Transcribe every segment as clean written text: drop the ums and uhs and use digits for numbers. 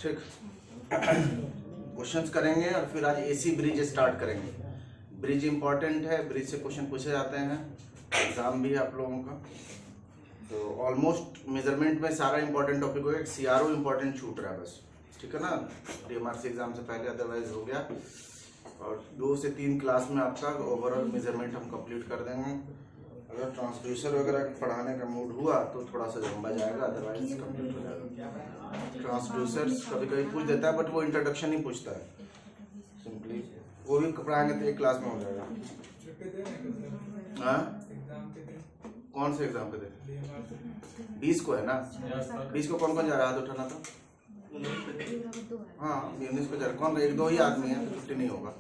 ठीक। क्वेश्चंस करेंगे और फिर आज एसी ब्रिज स्टार्ट करेंगे। ब्रिज इंपॉर्टेंट है, ब्रिज से क्वेश्चन पूछे जाते हैं, एग्जाम भी है आप लोगों का। तो ऑलमोस्ट मेजरमेंट में सारा इंपॉर्टेंट टॉपिक हो गया, सीआरओ इंपॉर्टेंट छूट रहा है बस, ठीक है ना। डीएमआरसी एग्जाम से पहले अदरवाइज हो गया। और 2 से 3 क्लास में आपका ओवरऑल मेजरमेंट हम कंप्लीट कर देंगे। अगर ट्रांसड्यूसर वगैरह पढ़ाने का मूड हुआ तो थोड़ा सा लंबा जाएगा, अदरवाइज कंप्लीट हो जाएगा। ट्रांसड्यूसर कभी कभी पूछ देता है, बट वो इंट्रोडक्शन ही पूछता है सिंपली, वो भी पढ़ाएंगे तो 1 क्लास में हो जाएगा। हाँ, कौन से एग्जाम पे दे? 20 को है ना। 20 को कौन कौन जा रहा है? हाथ उठाना तो। हाँ, 19 को जा रहा है। कौन? 1-2 ही आदमी है, तो छुट्टी नहीं होगा।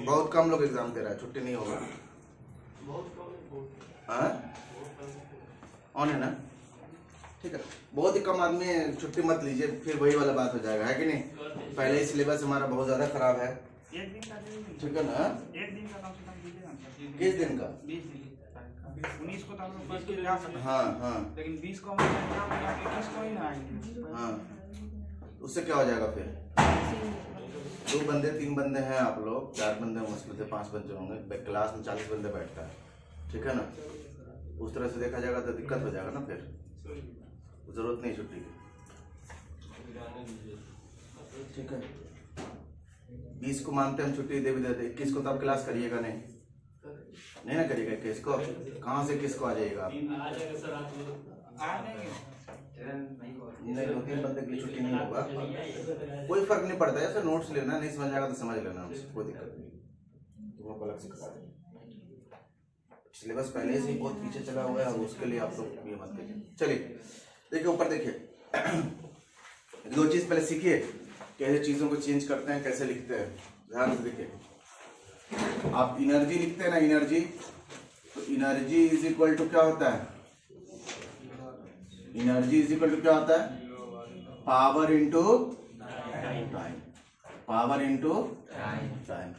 बहुत कम लोग एग्जाम दे रहा है, छुट्टी नहीं होगा। हाँ, ऑन है ना, ठीक है। बहुत ही कम आदमी है, छुट्टी मत लीजिए, फिर वही वाला बात हो जाएगा, है कि नहीं। पहले ही सिलेबस हमारा बहुत ज्यादा खराब है, ठीक है ना। किस दिन का? 19 को तो हम लोग बस के जा सकते हैं। हाँ हाँ, लेकिन 20 को हम एग्जाम लगा के 21 को ही ना आएंगे। हाँ, उससे क्या हो जाएगा फिर? 2 बंदे 3 बंदे हैं आप लोग, 4 बंदे मुश्किल से 5 बच्चे होंगे, क्लास में 40 बंदे बैठता है, ठीक है ना। उस तरह से देखा जाएगा तो दिक्कत हो जाएगा ना, फिर जरूरत नहीं छुट्टी की, ठीक है। 20 को मानते हम छुट्टी दे भी देते, 21 को तो आप क्लास करिएगा नहीं ना करिएगा। 21 को कहाँ से 21 को आ जाइएगा आप? नहीं, 2-3 बंदे के लिए छुट्टी नहीं होगा, कोई फर्क नहीं पड़ता है। ऐसा नोट्स लेना, नहीं समझ आएगा तो समझ लेना, कोई दिक्कत नहीं, तुम लोग अलग से करा देंगे। सिलेबस पहले से ही बहुत पीछे चला हुआ है, और उसके लिए आप लोग ये मत करिए। चलिए देखिए, ऊपर देखिए, 2 चीज पहले सीखिए, कैसे चीजों को चेंज करते हैं, कैसे लिखते हैं। ध्यान से देखिए, आप एनर्जी लिखते हैं ना, एनर्जी, तो एनर्जी इज इक्वल टू क्या होता है? एनर्जी इज इक्वल टू क्या होता है? Power into time, power into time.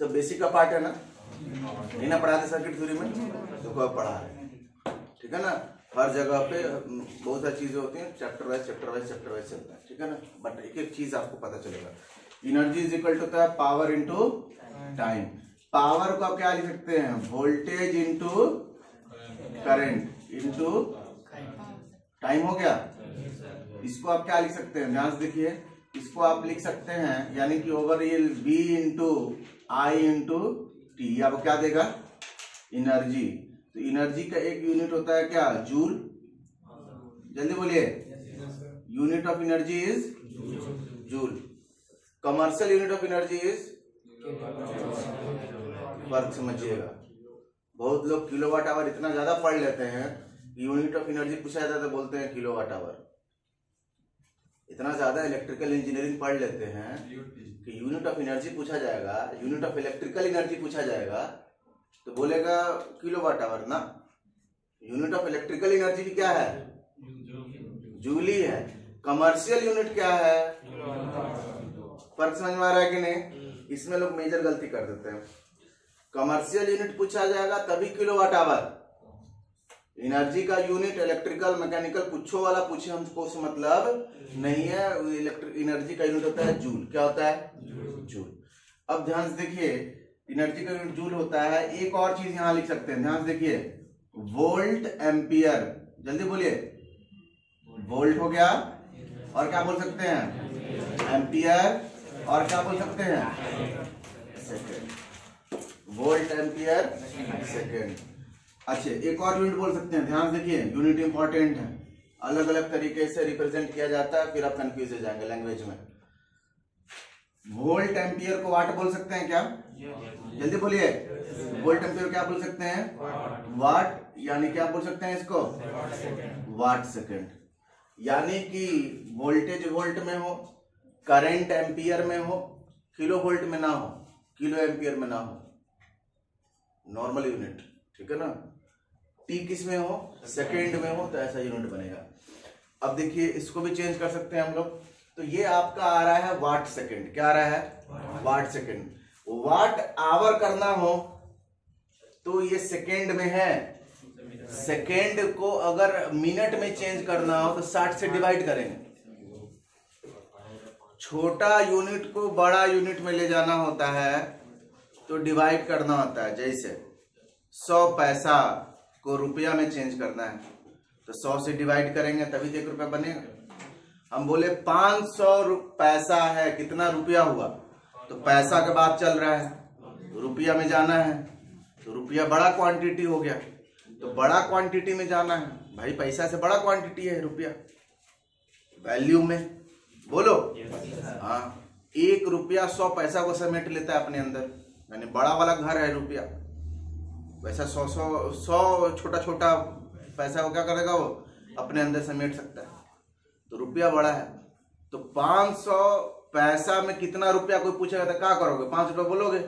सब बेसिक का पार्ट है ना, नहीं ना पढ़ाते सर्किट थ्योरी में, तो कोई पढ़ा है, ठीक है ना। हर जगह पे बहुत सारी चीजें होती हैं, चैप्टर वाइज चलता है, ठीक है ना। बट एक एक चीज आपको पता चलेगा। एनर्जी इज इक्वल टू होता है पावर इंटू टाइम। पावर को आप क्या लिख सकते हैं? Voltage into current into time, हो गया। इसको आप क्या लिख सकते हैं? ध्यान से देखिए, इसको आप लिख सकते हैं यानी कि ओवर ये V into I into T, आपको क्या देगा? एनर्जी। तो एनर्जी का एक यूनिट होता है क्या? जूल। जल्दी बोलिए, unit of energy is joule. Commercial unit of energy is, फर्क समझिएगा। बहुत लोग किलोवाट आवर इतना ज्यादा पढ़ लेते हैं, यूनिट ऑफ एनर्जी पूछा जाता है तो बोलते हैं किलोवाट आवर। इतना ज्यादा इलेक्ट्रिकल इंजीनियरिंग पढ़ लेते हैं कि यूनिट ऑफ एनर्जी पूछा जाएगा, यूनिट ऑफ इलेक्ट्रिकल एनर्जी पूछा जाएगा तो बोलेगा किलोवाट आवर ना। यूनिट ऑफ इलेक्ट्रिकल एनर्जी की क्या है? जूल ही है। कमर्शियल यूनिट क्या है? फर्क समझ में आ रहा है कि नहीं? इसमें लोग मेजर गलती कर देते हैं। कमर्शियल यूनिट पूछा जाएगा तभी किलोवाट आवर। एनर्जी का यूनिट इलेक्ट्रिकल मैकेनिकल कुछो वाला पूछे हमको उससे मतलब नहीं है। इलेक्ट्रिक एनर्जी का यूनिट होता है जूल। क्या होता है? जूल। अब ध्यान से देखिए, एनर्जी का यूनिट जूल होता है। एक और चीज यहां लिख सकते हैं, ध्यान से देखिए, वोल्ट एम्पियर। जल्दी बोलिए, वोल्ट हो गया, और क्या बोल सकते हैं? एम्पियर, और क्या बोल सकते हैं? सेकेंड। Volt ampere second. अच्छा, एक और यूनिट बोल सकते हैं, ध्यान देखिए, यूनिट इंपॉर्टेंट है, अलग अलग तरीके से रिप्रेजेंट किया जाता है, फिर आप कंफ्यूज हो जाएंगे लैंग्वेज में। वोल्ट एम्पियर को वाट बोल सकते हैं क्या? जल्दी बोलिए, वोल्ट एम्पियर क्या बोल सकते हैं? वाट। यानी क्या बोल सकते हैं इसको? Watt second. यानी कि वोल्टेज वोल्ट में हो, करंट एम्पियर में हो, किलो वोल्ट में ना हो, किलो एम्पियर में ना हो, नॉर्मल यूनिट, ठीक है ना। टी किस में हो? सेकेंड में हो, तो ऐसा यूनिट बनेगा। अब देखिए, इसको भी चेंज कर सकते हैं हम लोग। तो ये आपका आ रहा है वाट सेकेंड। क्या आ रहा है? वाट सेकेंड। वाट आवर करना हो तो ये सेकेंड में है, सेकेंड को अगर मिनट में चेंज करना हो तो 60 से डिवाइड करेंगे। छोटा यूनिट को बड़ा यूनिट में ले जाना होता है तो डिवाइड करना होता है। जैसे 100 पैसा को रुपया में चेंज करना है तो 100 से डिवाइड करेंगे तभी तो 1 रुपया बनेगा। हम बोले 500 पैसा है, कितना रुपया हुआ, तो पैसा के बात चल रहा है तो रुपया में जाना है, तो रुपया बड़ा क्वांटिटी हो गया, तो बड़ा क्वांटिटी में जाना है भाई। पैसा से बड़ा क्वांटिटी है रुपया वैल्यू में, बोलो। हाँ, 1 रुपया 100 पैसा को समेट लेता है अपने अंदर, यानी बड़ा वाला घर है रुपया। वैसा 100 छोटा छोटा पैसा को क्या करेगा, वो अपने अंदर समेट सकता है, तो रुपया बड़ा है। तो 500 पैसा में कितना रुपया कोई पूछेगा तो क्या करोगे, 5 रुपया बोलोगे?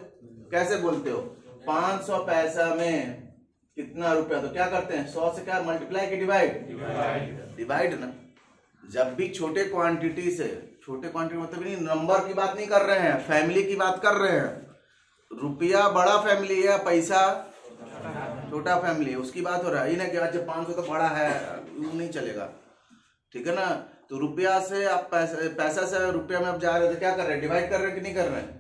कैसे बोलते हो? 500 पैसा में कितना रुपया, तो क्या करते हैं 100 से क्या मल्टीप्लाई के डिवाइड ना। जब भी छोटे क्वांटिटी से, छोटे क्वांटिटी मतलब नहीं नंबर की बात नहीं कर रहे हैं, फैमिली की बात कर रहे हैं। रुपया बड़ा फैमिली है, पैसा छोटा फैमिली है, उसकी बात हो रहा है। ये ना कि अच्छा 500 तो बड़ा है, वो नहीं चलेगा, ठीक है ना। तो रुपया से आप पैसा से रुपया में आप जा रहे हो तो क्या कर रहे हैं, डिवाइड कर रहे हैं कि नहीं कर रहे हैं?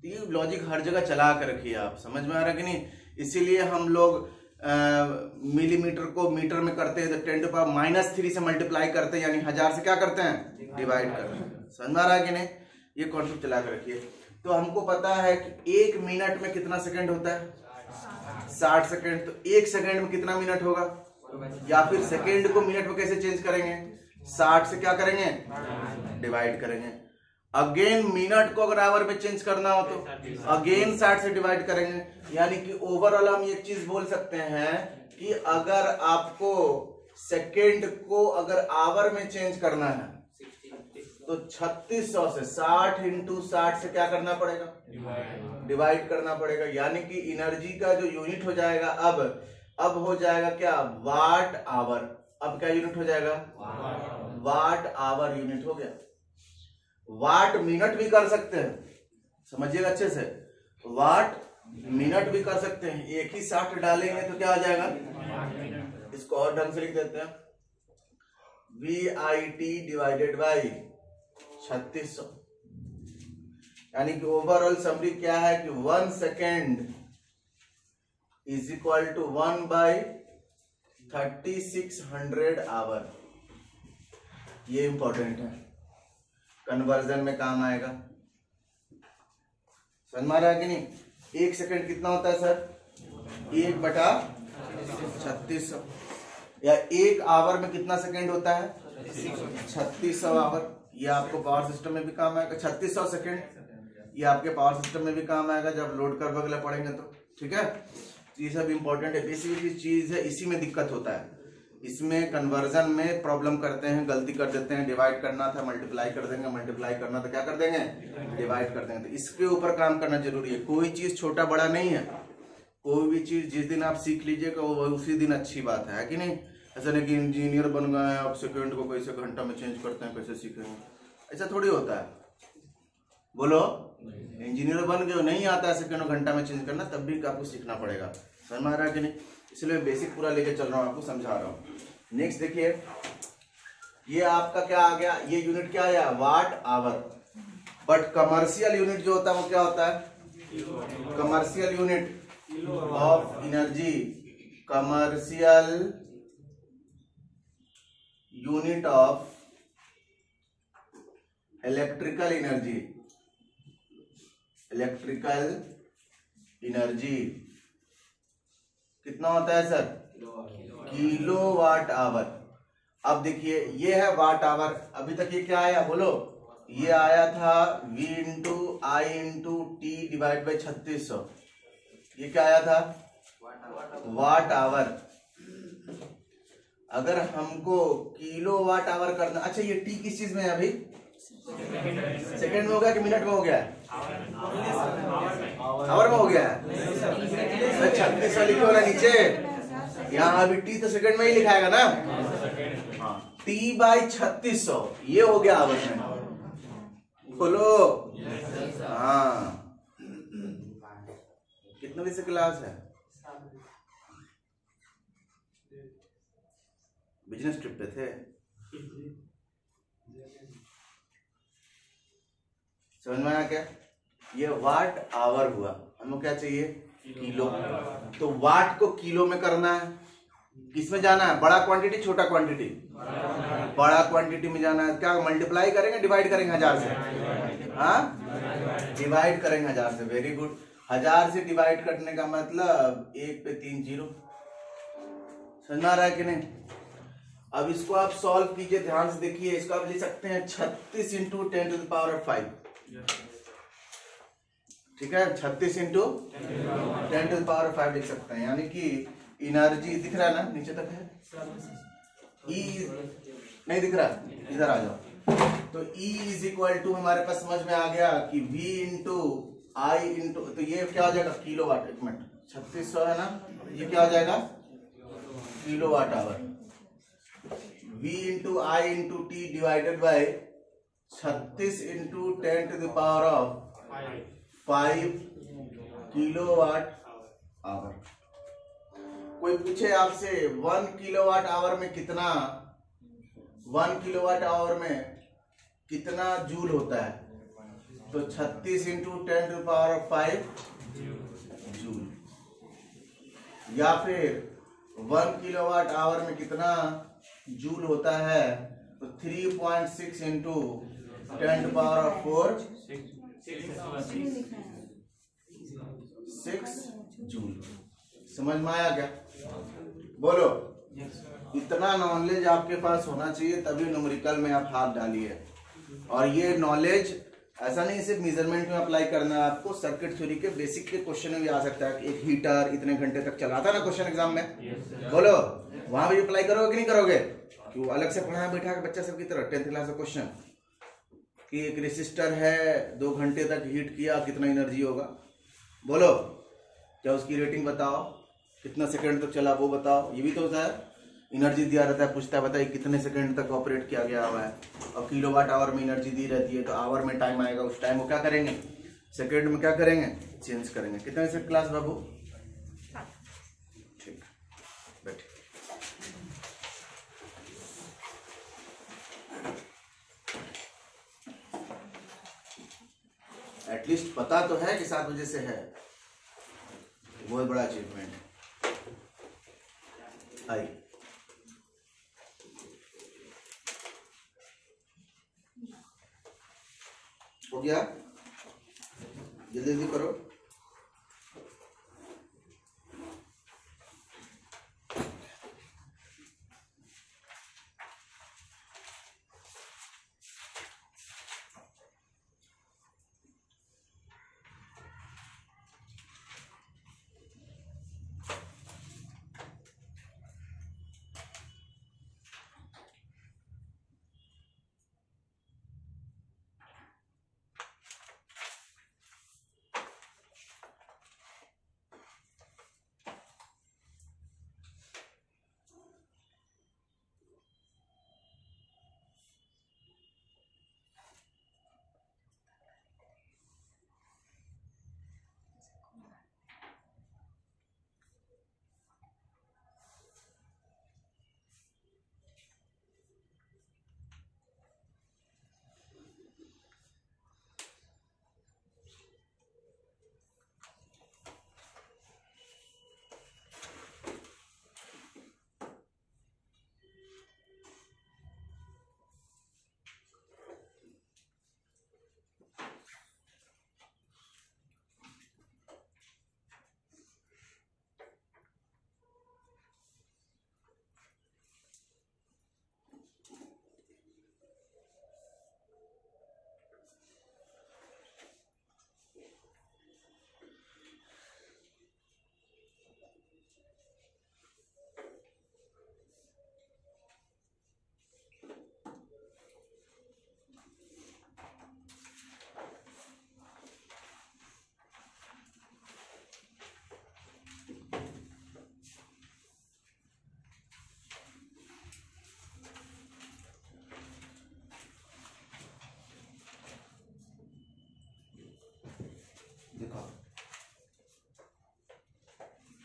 ये लॉजिक हर जगह चला कर रखिए आप, समझ में आ रहा है कि नहीं। इसीलिए हम लोग मिलीमीटर को मीटर में करते हैं तो 10⁻³ से मल्टीप्लाई करते हैं, यानी 1000 से क्या करते हैं, डिवाइड करते हैं। समझ में आ रहा है कि नहीं, ये कॉन्सेप्ट चला कर रखिए। तो हमको पता है कि 1 मिनट में कितना सेकंड होता है, 60 सेकंड। तो 1 सेकंड में कितना मिनट होगा, या फिर सेकंड को मिनट में कैसे चेंज करेंगे, 60 से क्या करेंगे, डिवाइड करेंगे। अगेन मिनट को अगर आवर में चेंज करना हो तो अगेन 60 से डिवाइड करेंगे। यानी कि ओवरऑल हम एक चीज बोल सकते हैं कि अगर आपको सेकंड को अगर आवर में चेंज करना है तो 3600 से 60 × 60 से क्या करना पड़ेगा, डिवाइड करना पड़ेगा। यानी कि एनर्जी का जो यूनिट हो जाएगा अब हो जाएगा क्या, वाट आवर। अब क्या यूनिट हो जाएगा, वाट आवर यूनिट हो गया। वाट मिनट भी कर सकते हैं, समझिएगा अच्छे से, वाट मिनट भी कर सकते हैं। एक ही 60 डालेंगे तो क्या आ जाएगा, इसको और ढंग से लिख देते हैं, VIT डिवाइडेड बाई 3600। यानी कि ओवरऑल समरी क्या है कि 1 second is equal to 1/3600 hour. ये इंपॉर्टेंट है, कन्वर्जन में काम आएगा। समझ में आ रहा है कि नहीं। 1 सेकेंड कितना होता है सर, 1/3600। या 1 आवर में कितना सेकेंड होता है, 3600 आवर। ये आपको पावर सिस्टम में भी काम आएगा। 3600 सेकेंड ये आपके पावर सिस्टम में भी काम आएगा जब लोड कर्व वगैरह पढ़ेंगे तो, ठीक है। ये सब इंपॉर्टेंट है, बेसिक चीज है। इसी में दिक्कत होता है, इसमें कन्वर्जन में प्रॉब्लम करते हैं, गलती कर देते हैं। डिवाइड करना था मल्टीप्लाई कर देंगे, मल्टीप्लाई करना था क्या कर देंगे, डिवाइड कर देंगे। तो इसके ऊपर काम करना जरूरी है। कोई चीज छोटा बड़ा नहीं है, कोई भी चीज जिस दिन आप सीख लीजिएगा वो उसी दिन अच्छी बात है कि नहीं। ऐसा नहीं कि इंजीनियर बन गए हैं, आप सेकेंड को कैसे घंटा में चेंज करते हैं, कैसे सीखेंगे, ऐसा थोड़ी होता है। बोलो, इंजीनियर बन गए, नहीं आता है सेकेंड और घंटा में चेंज करना, तब भी आपको सीखना पड़ेगा। समझ में आ रहा है कि नहीं। इसलिए बेसिक पूरा लेके चल रहा हूँ, आपको समझा रहा हूँ। नेक्स्ट देखिए, ये आपका क्या आ गया, ये यूनिट क्या आया, watt hour. But commercial unit जो होता है वो क्या होता है, commercial unit of energy, commercial unit of electrical energy, electrical energy कितना होता है सर, किलोवाट आवर। अब देखिए ये है वाट आवर। अभी तक ये क्या आया बोलो, ये आया था V × I × T divide by 3600। ये क्या आया था, वाट आवर। अगर हमको किलोवाट आवर करना, अच्छा ये T किस चीज में है अभी, सेकंड में हो गया कि मिनट में हो गया है, आवर में हो गया है। 3600 लिखे वाला नीचे, यहाँ अभी T तो सेकंड में ही लिखाएगा ना। हाँ, T/3600 ये हो गया आवर में, बोलो। हाँ, कितने बजे से क्लास है, बिजनेस ट्रिप पे थे। समझ में आया क्या? ये वाट आवर हुआ। हमको क्या चाहिए? किलो। तो वाट को किलो में करना है। किसमें जाना है? बड़ा क्वांटिटी छोटा क्वांटिटी? बड़ा क्वांटिटी में जाना है। क्या मल्टीप्लाई करेंगे डिवाइड करेंगे 1000 से? हाँ, डिवाइड करेंगे 1000 से। Very good. 1000 से डिवाइड करने का मतलब 1 पे 3 जीरो। समझ में आ रहा है कि नहीं? अब इसको आप सॉल्व कीजिए, ध्यान से देखिए। इसको आप लिख सकते हैं 36 इंटू 10 टू द पावर 5। ठीक है, 36 इंटू 10 टू द पावर 5 लिख सकते हैं। यानी कि एनर्जी दिख रहा है ना, नीचे तक है। ई नहीं दिख रहा, इधर आ जाओ। तो E इज इक्वल टू हमारे पास समझ में आ गया कि V इंटू आई इंटू, तो ये क्या हो जाएगा? Kilo watt. एक मिनट, 3600 है ना, ये क्या हो जाएगा? Kilo watt hour. V into I into T divided by 36 into 10 to the power of 5 kilo watt hour. कोई पूछे आपसे 1 किलोवाट आवर में कितना, 1 किलोवाट आवर में कितना जूल होता है? तो 36 इंटू 10 टू पावर 5 जूल। या फिर 1 किलोवाट आवर में कितना जूल होता है? तो 3.6 इंटू 10 टू पावर 4 6 जूल। समझ में आया क्या? बोलो। इतना नॉलेज आपके पास होना चाहिए, तभी न्यूमेरिकल में आप हाथ डालिए। और ये नॉलेज ऐसा नहीं सिर्फ मेजरमेंट में अप्लाई करना है, आपको सर्किट थ्योरी के बेसिक के क्वेश्चन में भी आ सकता है। एक हीटर इतने घंटे तक चलाता ना क्वेश्चन एग्जाम में। बोलो, वहां भी अप्लाई करोगे कि नहीं करोगे? क्यों अलग से पढ़ाया बैठा के बच्चा सबकी तरह 10th क्लास का क्वेश्चन कि एक रेसिस्टर है 2 घंटे तक हीट किया, कितना एनर्जी होगा? बोलो। क्या उसकी रेटिंग बताओ, कितना सेकंड तक चला वो बताओ। ये भी तो होता है, एनर्जी दिया रहता है, पूछता है बताइए कितने सेकंड तक ऑपरेट किया गया हुआ है। और किलोवाट आवर में एनर्जी दी रहती है, तो आवर में टाइम आएगा, उस टाइम को क्या करेंगे? सेकंड में क्या करेंगे? चेंज करेंगे। कितने से क्लास बाबू? ठीक, बैठिए। एटलीस्ट पता तो है कि 7 बजे से है, बहुत बड़ा अचीवमेंट है। आई हो गया, जल्दी जल्दी करो।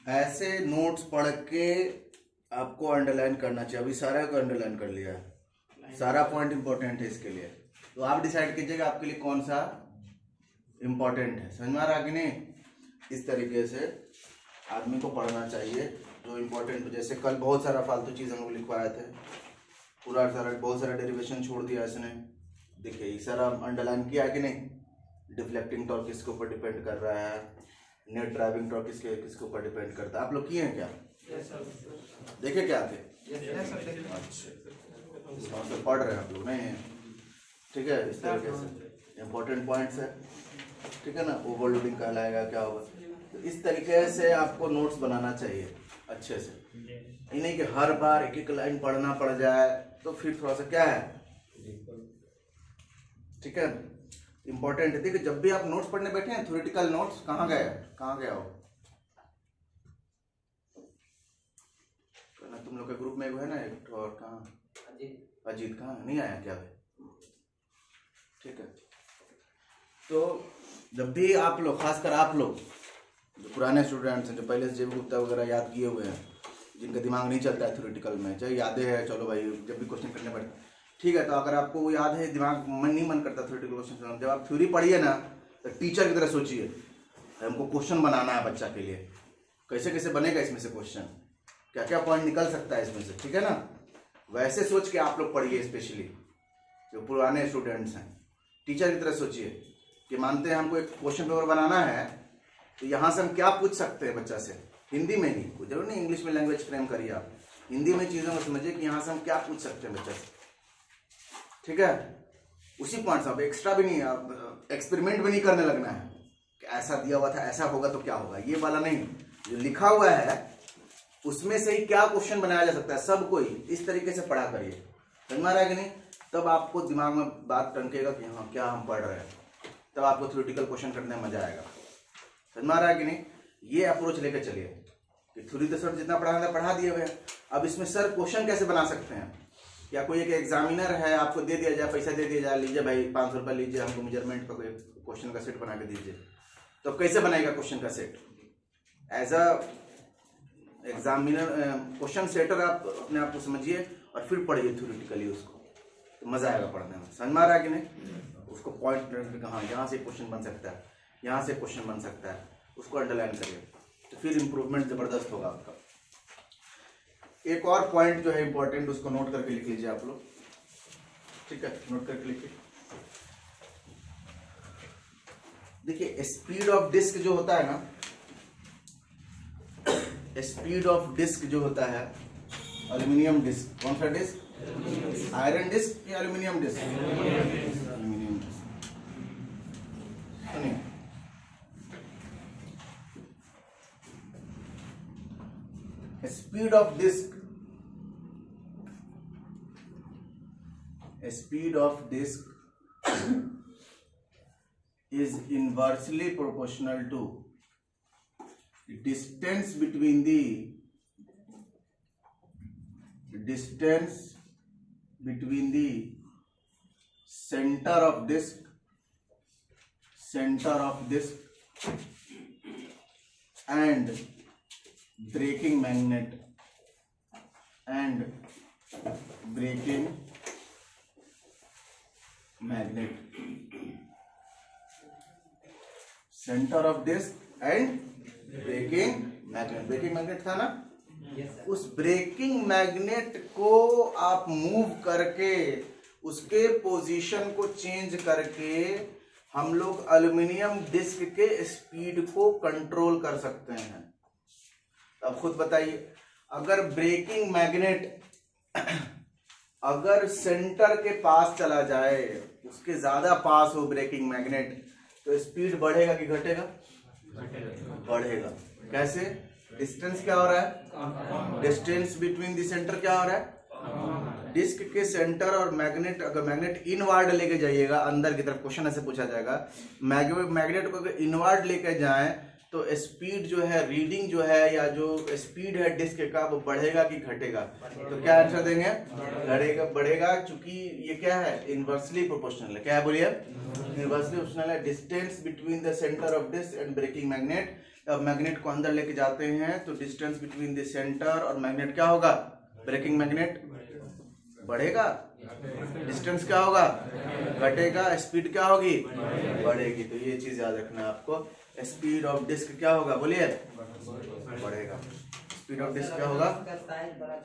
ऐसे नोट्स पढ़ के आपको अंडरलाइन करना चाहिए। अभी सारा को अंडरलाइन कर लिया है, सारा पॉइंट इंपॉर्टेंट है इसके लिए। तो आप डिसाइड कीजिएगा आपके लिए कौन सा इंपॉर्टेंट है। समझ में आ रहा कि नहीं? इस तरीके से आदमी को पढ़ना चाहिए जो इंपॉर्टेंट। जैसे कल बहुत सारा फालतू चीज़ हम लोग लिखवाए थे, पूरा सारा बहुत सारा डेरिवेशन छोड़ दिया इसने। देखिए ये सारा अंडरलाइन किया है कि नहीं? डिफ्लेक्टिंग टॉर्क किसके ऊपर डिपेंड कर रहा है, नेट ड्राइविंग टॉर्क किसके ऊपर डिपेंड करता है। आप लोग किए हैं क्या? देखे क्या थे? अच्छा तो पढ़ रहे हैं आप लोग नहीं? ठीक है, इस तरीके से इंपॉर्टेंट पॉइंट्स है, ठीक है ना। ओवरलोडिंग कहलाएगा, क्या होगा। तो इस तरीके से आपको नोट्स बनाना चाहिए अच्छे से। ये नहीं कि हर बार एक एक लाइन पढ़ना पड़ जाए, तो फिर थोड़ा सा क्या है, ठीक है, इंपॉर्टेंट है। देखिए जब भी आप नोट्स पढ़ने बैठे हैं, थ्योरेटिकल नोट्स, कहाँ गया हो? तुम लोग के ग्रुप में है ना एक और, कहाँ अजीत, कहाँ नहीं आया क्या? ठीक है। तो जब भी आप लोग, खासकर आप लोग जो पुराने स्टूडेंट्स हैं, जो पहले से जेबी गुप्ता वगैरह याद किए हुए हैं, जिनका दिमाग नहीं चलता है थ्योरेटिकल में, चाहे यादें हैं, चलो भाई जब भी क्वेश्चन करने पड़ते, ठीक है। तो अगर आपको वो याद है, दिमाग मन करता थ्योरेटिकल क्वेश्चन, जब आप थ्योरी पढ़िए ना, तो टीचर की तरह सोचिए, हमको क्वेश्चन बनाना है बच्चा के लिए, कैसे कैसे बनेगा इसमें से क्वेश्चन, क्या क्या पॉइंट निकल सकता है इसमें से, ठीक है ना। वैसे सोच के आप लोग पढ़िए, स्पेशली जो पुराने स्टूडेंट्स हैं। टीचर की तरह सोचिए कि मानते हैं हमको एक क्वेश्चन पेपर बनाना है, तो यहाँ से हम क्या पूछ सकते हैं बच्चा से, हिंदी में ही, कोई जरूर नहीं इंग्लिश में लैंग्वेज फ्रेम करिए आप, हिंदी में चीज़ों को समझिए कि यहाँ से हम क्या पूछ सकते हैं बच्चा से, ठीक है। उसी पॉइंट से, आप एक्स्ट्रा भी नहीं, आप एक्सपेरिमेंट भी नहीं करने लगना है कि ऐसा दिया हुआ था, ऐसा होगा तो क्या होगा, ये वाला नहीं। जो लिखा हुआ है उसमें से ही क्या क्वेश्चन बनाया जा सकता है, सब कोई इस तरीके से पढ़ा करिए। समझ में आ रहा है कि नहीं? तब आपको दिमाग में बात टंकेगा कि हाँ क्या हम पढ़ रहे हैं, तब आपको थ्योरेटिकल क्वेश्चन करने में मजा आएगा। समझ में आ रहा है कि नहीं? ये अप्रोच लेकर चलिए कि थ्योरी तो सर जितना पढ़ाना था पढ़ा दिए हुए हैं, अब इसमें सर क्वेश्चन कैसे बना सकते हैं। या कोई एक एग्जामिनर है, आपको दे दिया जाए, पैसा दे दिया जाए, लीजिए भाई 500 रुपये लीजिए, हमको मेजरमेंट का कोई क्वेश्चन का सेट बना के दीजिए, तो कैसे बनेगा क्वेश्चन का सेट। As a examiner, question setter आप अपने आप को समझिए और फिर पढ़िए थ्योरेटिकली उसको, तो मजा आएगा पढ़ने में। समझ में आ रहा है कि नहीं? उसको पॉइंट कहाँ, यहाँ से क्वेश्चन बन सकता है, यहाँ से क्वेश्चन बन सकता है, उसको अंडरलाइन करिए, तो फिर इंप्रूवमेंट जबरदस्त होगा आपका। एक और पॉइंट जो है इंपॉर्टेंट, उसको नोट करके लिख लीजिए आप लोग, ठीक है, नोट करके लिखिए। देखिए स्पीड ऑफ डिस्क जो होता है ना, स्पीड ऑफ डिस्क जो होता है, एल्यूमिनियम डिस्क, कौन सा डिस्क, आयरन डिस्क या एल्यूमिनियम डिस्क, एल्यूमिनियम डिस्क। सुनिए, speed of disk is inversely proportional to distance between the center of disk and braking magnet centre of disc and braking magnet था ना। उस breaking magnet को आप move करके, उसके position को चेंज करके हम लोग एल्यूमिनियम डिस्क के स्पीड को कंट्रोल कर सकते हैं। अब खुद बताइए, अगर ब्रेकिंग मैग्नेट अगर सेंटर के पास चला जाए, उसके ज्यादा पास हो ब्रेकिंग मैग्नेट, तो स्पीड बढ़ेगा कि घटेगा? बढ़ेगा। कैसे? डिस्टेंस क्या हो रहा है, डिस्टेंस बिटवीन द सेंटर क्या हो रहा है, डिस्क के सेंटर और मैग्नेट, अगर मैग्नेट इनवर्ड लेके जाइएगा अंदर की तरफ, क्वेश्चन ऐसे पूछा जाएगा, मैग्नेट को अगर इनवर्ड लेके जाएं तो स्पीड जो है, रीडिंग जो है, या जो स्पीड है डिस्क का, वो बढ़ेगा कि घटेगा? तो क्या आंसर देंगे? बढ़ेगा, चूंकि ये क्या है, इनवर्सली प्रोपोर्शनल है। क्या है बोलिए? इनवर्सली प्रोपोर्शनल है। Distance between the centre of disc and braking magnet, अब मैग्नेट को अंदर लेके जाते हैं तो डिस्टेंस बिटवीन द सेंटर और मैग्नेट क्या होगा? ब्रेकिंग मैग्नेट बढ़ेगा, डिस्टेंस क्या होगा? घटेगा, स्पीड क्या होगी? बढ़ेगी। तो ये चीज याद रखना है आपको, स्पीड ऑफ डिस्क क्या होगा? बोलिए, बढ़ेगा। स्पीड ऑफ डिस्क क्या होगा? डिस्क का साइज बड़ा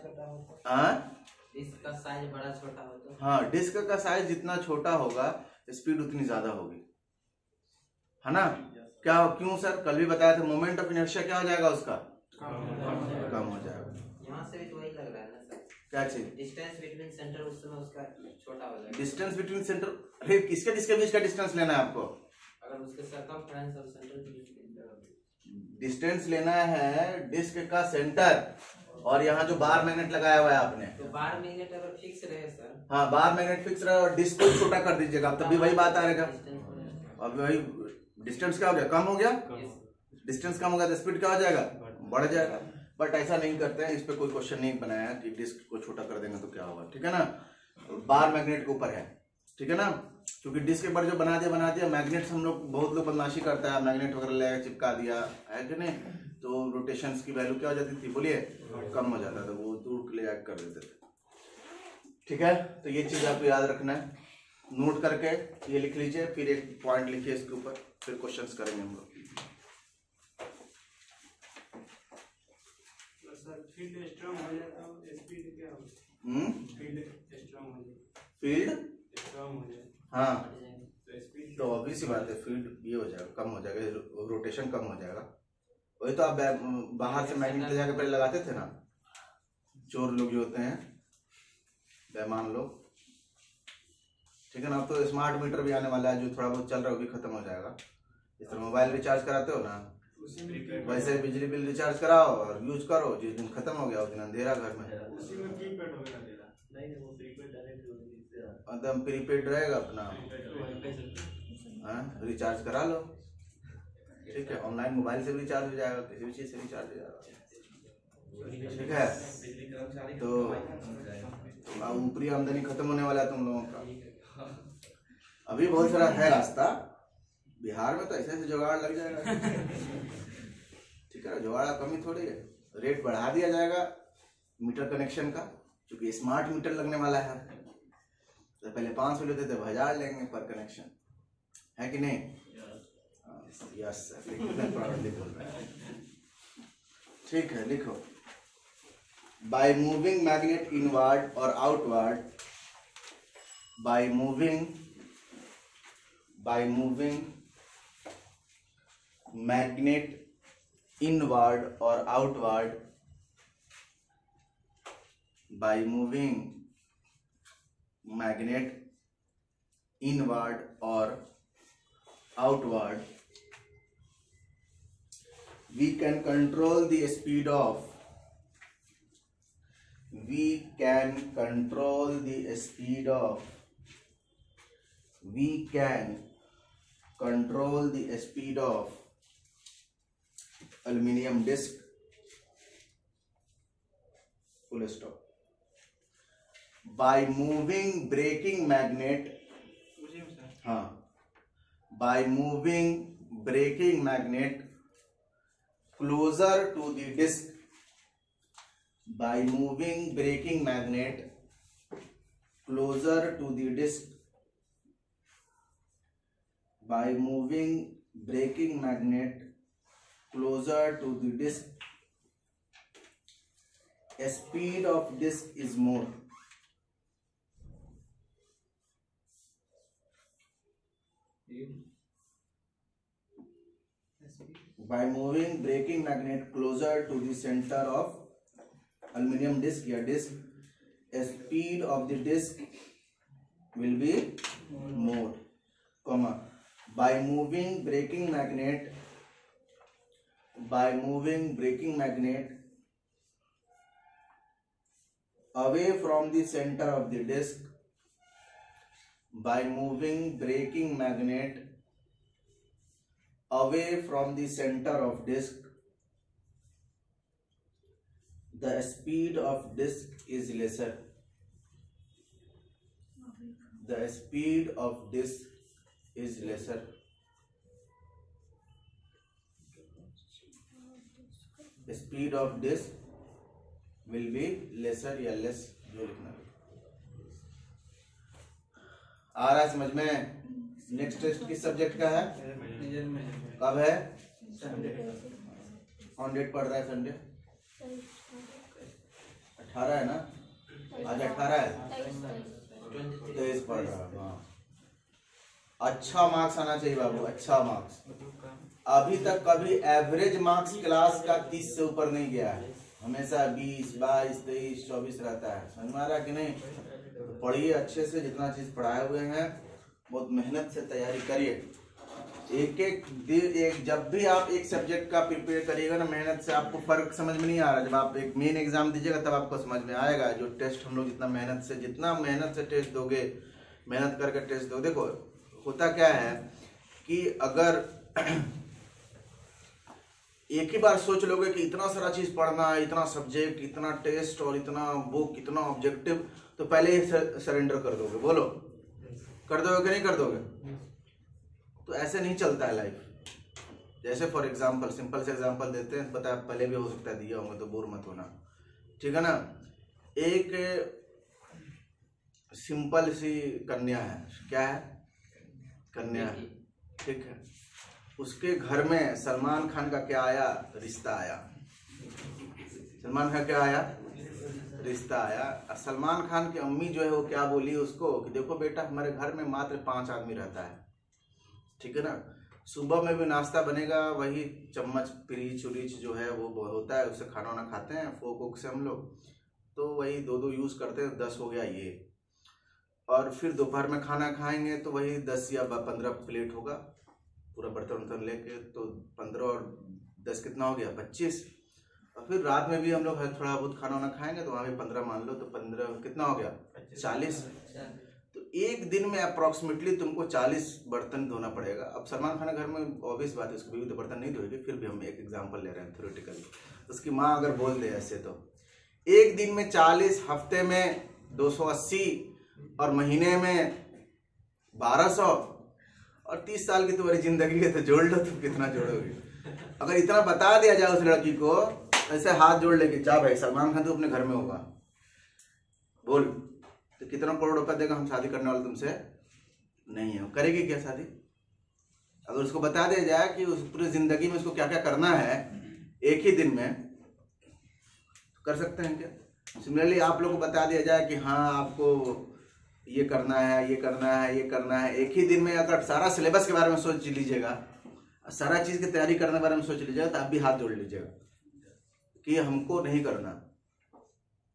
छोटा हो तो हाँ, डिस्क का साइज जितना छोटा होगा स्पीड उतनी ज्यादा होगी, है ना? क्या क्यों सर? कल भी बताया था, मोमेंट ऑफ इनर्शिया क्या हो जाएगा उसका? कम हो जाएगा। यहाँ से भी तो वही लग रहा है ना सर, क्या चीज? डिस्टेंस बिटवीन सेंटर उस समय उसका छोटा हो जाएगा। डिस्टेंस बिटवीन सेंटर, अरे किसके बीच का डिस्टेंस लेना है आपको? अगर उसके सरकमफ्रेंस और सेंटर के बीच डिस्टेंस लेना है डिस्क का सेंटर और यहाँ जो बार मैग्नेट लगाया हुआ है आपने, तो बार मैग्नेट अगर फिक्स रहे सर, हाँ बार मैग्नेट फिक्स रहे और डिस्क को छोटा कर दीजिएगा, तब भी वही बात आएगा। अब वही डिस्टेंस क्या हो गया? कम हो गया। डिस्टेंस कम होगा तो स्पीड क्या हो जाएगा? बढ़ जाएगा। बट ऐसा नहीं करते हैं, इस पे कोई क्वेश्चन नहीं बनाया कि डिस्क को छोटा कर देंगे तो क्या होगा, ठीक है ना? बार मैग्नेट के ऊपर है, ठीक है ना? क्योंकि डिस्क के ऊपर जो बना दिया मैग्नेट, हम लोग बहुत लोग बदमाशी करता है, मैग्नेट वगैरह ले चिपका दिया है कि नहीं, तो रोटेशंस की वैल्यू क्या हो जाती थी? बोलिए, कम हो जाता था, वो दूर ले कर देते थे, ठीक है? तो ये चीज आपको याद रखना है, नोट करके ये लिख लीजिए, फिर एक पॉइंट लिखिए इसके ऊपर, फिर क्वेश्चंस करेंगे हम लोग। फील्ड स्ट्रांग हो जाता है, स्पीड क्या होगा? फील्ड स्ट्रांग हो जाए, फील्ड स्ट्रांग हो जाए, हाँ, तो स्पीड तो ऑब्वियस सी बात है, फील्ड ये हो जाएगा, कम हो जाएगा, रोटेशन कम हो जाएगा। वही तो आप बाहर से मैग्नेट ले जाके पहले लगाते थे ना, चोर लोग जो होते हैं, बेईमान लोग, ठीक है ना? अब तो स्मार्ट मीटर भी आने वाला है, जो थोड़ा बहुत चल रहा है वो भी खत्म हो जाएगा। इस तरह मोबाइल रिचार्ज कराते हो ना, वैसे बिजली बिल रिचार्ज कराओ और यूज करो, जिस दिन खत्म हो गया उस दिन अंधेरा घर में, उसी में कीपैड वगैरह देना नहीं वो प्रीपेड डायरेक्ट एकदम प्रीपेड रहेगा अपना, रिचार्ज करा लो, ठीक है? ऑनलाइन मोबाइल से भी रिचार्ज हो जाएगा, किसी भी चीज से रिचार्ज हो जाएगा, ठीक है? तो ऊपरी आमदनी खत्म होने वाला है तुम लोगों का। अभी बहुत सारा है रास्ता, बिहार में तो ऐसे ऐसे जुगाड़ लग जाएगा, ठीक है? जुगाड़ कमी थोड़ी है, रेट बढ़ा दिया जाएगा मीटर कनेक्शन का, क्योंकि स्मार्ट मीटर लगने वाला है। तो पहले 500 लेते थे, 1000 लेंगे पर कनेक्शन, है कि नहीं? यस सर, प्रॉब्लम बोल रहे हैं, ठीक है? लिखो, बाय मूविंग मैग्नेट इनवर्ड और outward, by moving magnet inward और outward, by moving magnet inward or outward, we can control the speed of aluminum disc, full stop. By moving braking magnet, by moving braking magnet closer to the disc, by moving braking magnet closer to the disc, by moving braking magnet closer to the disc, speed of disc is more. By moving braking magnet closer to the center of aluminum disc या disc, speed of the disc will be more, comma, by moving braking magnet away from the center of the disc, by moving braking magnet away from the center of disc, the speed of disc is lesser. The speed of disc is lesser. Speed of this will be lesser या less, जो लिखना है। आ रहा है समझ में? Next test किस subject का है? कब है? ऑन डेट पढ़ रहा है संडे 18 है ना? आज 18 है, 23 पढ़ रहा है। हाँ, अच्छा मार्क्स आना चाहिए बाबू, अच्छा मार्क्स। अभी तक कभी एवरेज मार्क्स क्लास का 30 से ऊपर नहीं गया है, हमेशा 20, 22, 23, 24 रहता है। समझ में आ रहा है कि नहीं? तो पढ़िए अच्छे से, जितना चीज पढ़ाए हुए हैं बहुत मेहनत से तैयारी करिए। एक एक दिन जब भी आप एक सब्जेक्ट का प्रिपेयर करिएगा ना मेहनत से, आपको फर्क समझ में नहीं आ रहा। जब आप एक मेन एग्जाम दीजिएगा तब आपको समझ में आएगा। जो टेस्ट हम लोग जितना मेहनत से टेस्ट दोगे, मेहनत करके टेस्ट दोगे। देखो होता क्या है कि अगर एक ही बार सोच लोगे कि इतना सारा चीज पढ़ना है, इतना सब्जेक्ट, इतना टेस्ट और इतना बुक, इतना ऑब्जेक्टिव, तो पहले ही सरेंडर कर दोगे। बोलो, कर दोगे कि नहीं कर दोगे? तो ऐसे नहीं चलता है लाइफ। जैसे फॉर एग्जाम्पल, सिंपल से एग्जाम्पल देते हैं, पता है पहले भी हो सकता है दिया होंगे, तो बोर मत होना, ठीक है ना? एक सिंपल सी कन्या है, क्या है? कन्या है, ठीक है। उसके घर में सलमान खान का क्या आया? रिश्ता आया। सलमान खान क्या आया? रिश्ता आया। और सलमान खान की अम्मी जो है वो क्या बोली उसको कि देखो बेटा, हमारे घर में मात्र 5 आदमी रहता है, ठीक है ना? सुबह में भी नाश्ता बनेगा, वही चम्मच पिरीच उरीच जो है वो होता है, उससे खाना वाना खाते हैं, फोक वोक से हम लोग, तो वही 2-2 यूज़ करते हैं, 10 हो गया ये। और फिर दोपहर में खाना खाएंगे तो वही 10 या 15 प्लेट होगा, पूरा बर्तन वर्तन लेके, तो 15 और 10 कितना हो गया? 25। और फिर रात में भी हम लोग थोड़ा बहुत खाना वाना खाएंगे तो वहाँ भी 15 मान लो, तो 15 कितना हो गया? 40। तो एक दिन में अप्रॉक्सीमेटली तुमको 40 बर्तन धोना पड़ेगा। अब सलमान खान घर में ऑब्वियस बात है, उसकी बीवी तो बर्तन नहीं धोएगी, फिर भी हम एक एग्जांपल ले रहे हैं थ्योरेटिकली। उसकी माँ अगर बोल दे ऐसे, तो एक दिन में 40, हफ्ते में 280 और महीने में 1200 और 30 साल की तुम्हारी जिंदगी है, तो जोड़ लो तुम कितना जोड़ोगे। अगर इतना बता दिया जाए उस लड़की को, ऐसे हाथ जोड़ लेके, जा भाई सलमान खान तो अपने घर में होगा, बोल, तो कितना करोड़ रुपया देगा? हम शादी करने वाले तुमसे नहीं है। करेगी क्या शादी? अगर उसको बता दिया जाए कि उस पूरी जिंदगी में उसको क्या क्या करना है एक ही दिन में, कर सकते हैं क्या? सिमिलरली आप लोगों को बता दिया जाए कि हाँ आपको ये करना है, ये करना है, ये करना है, एक ही दिन में अगर सारा सिलेबस के बारे में सोच लीजिएगा, सारा चीज की तैयारी करने के बारे में सोच लीजिएगा, तो आप भी हाथ जोड़ लीजिएगा कि हमको नहीं करना।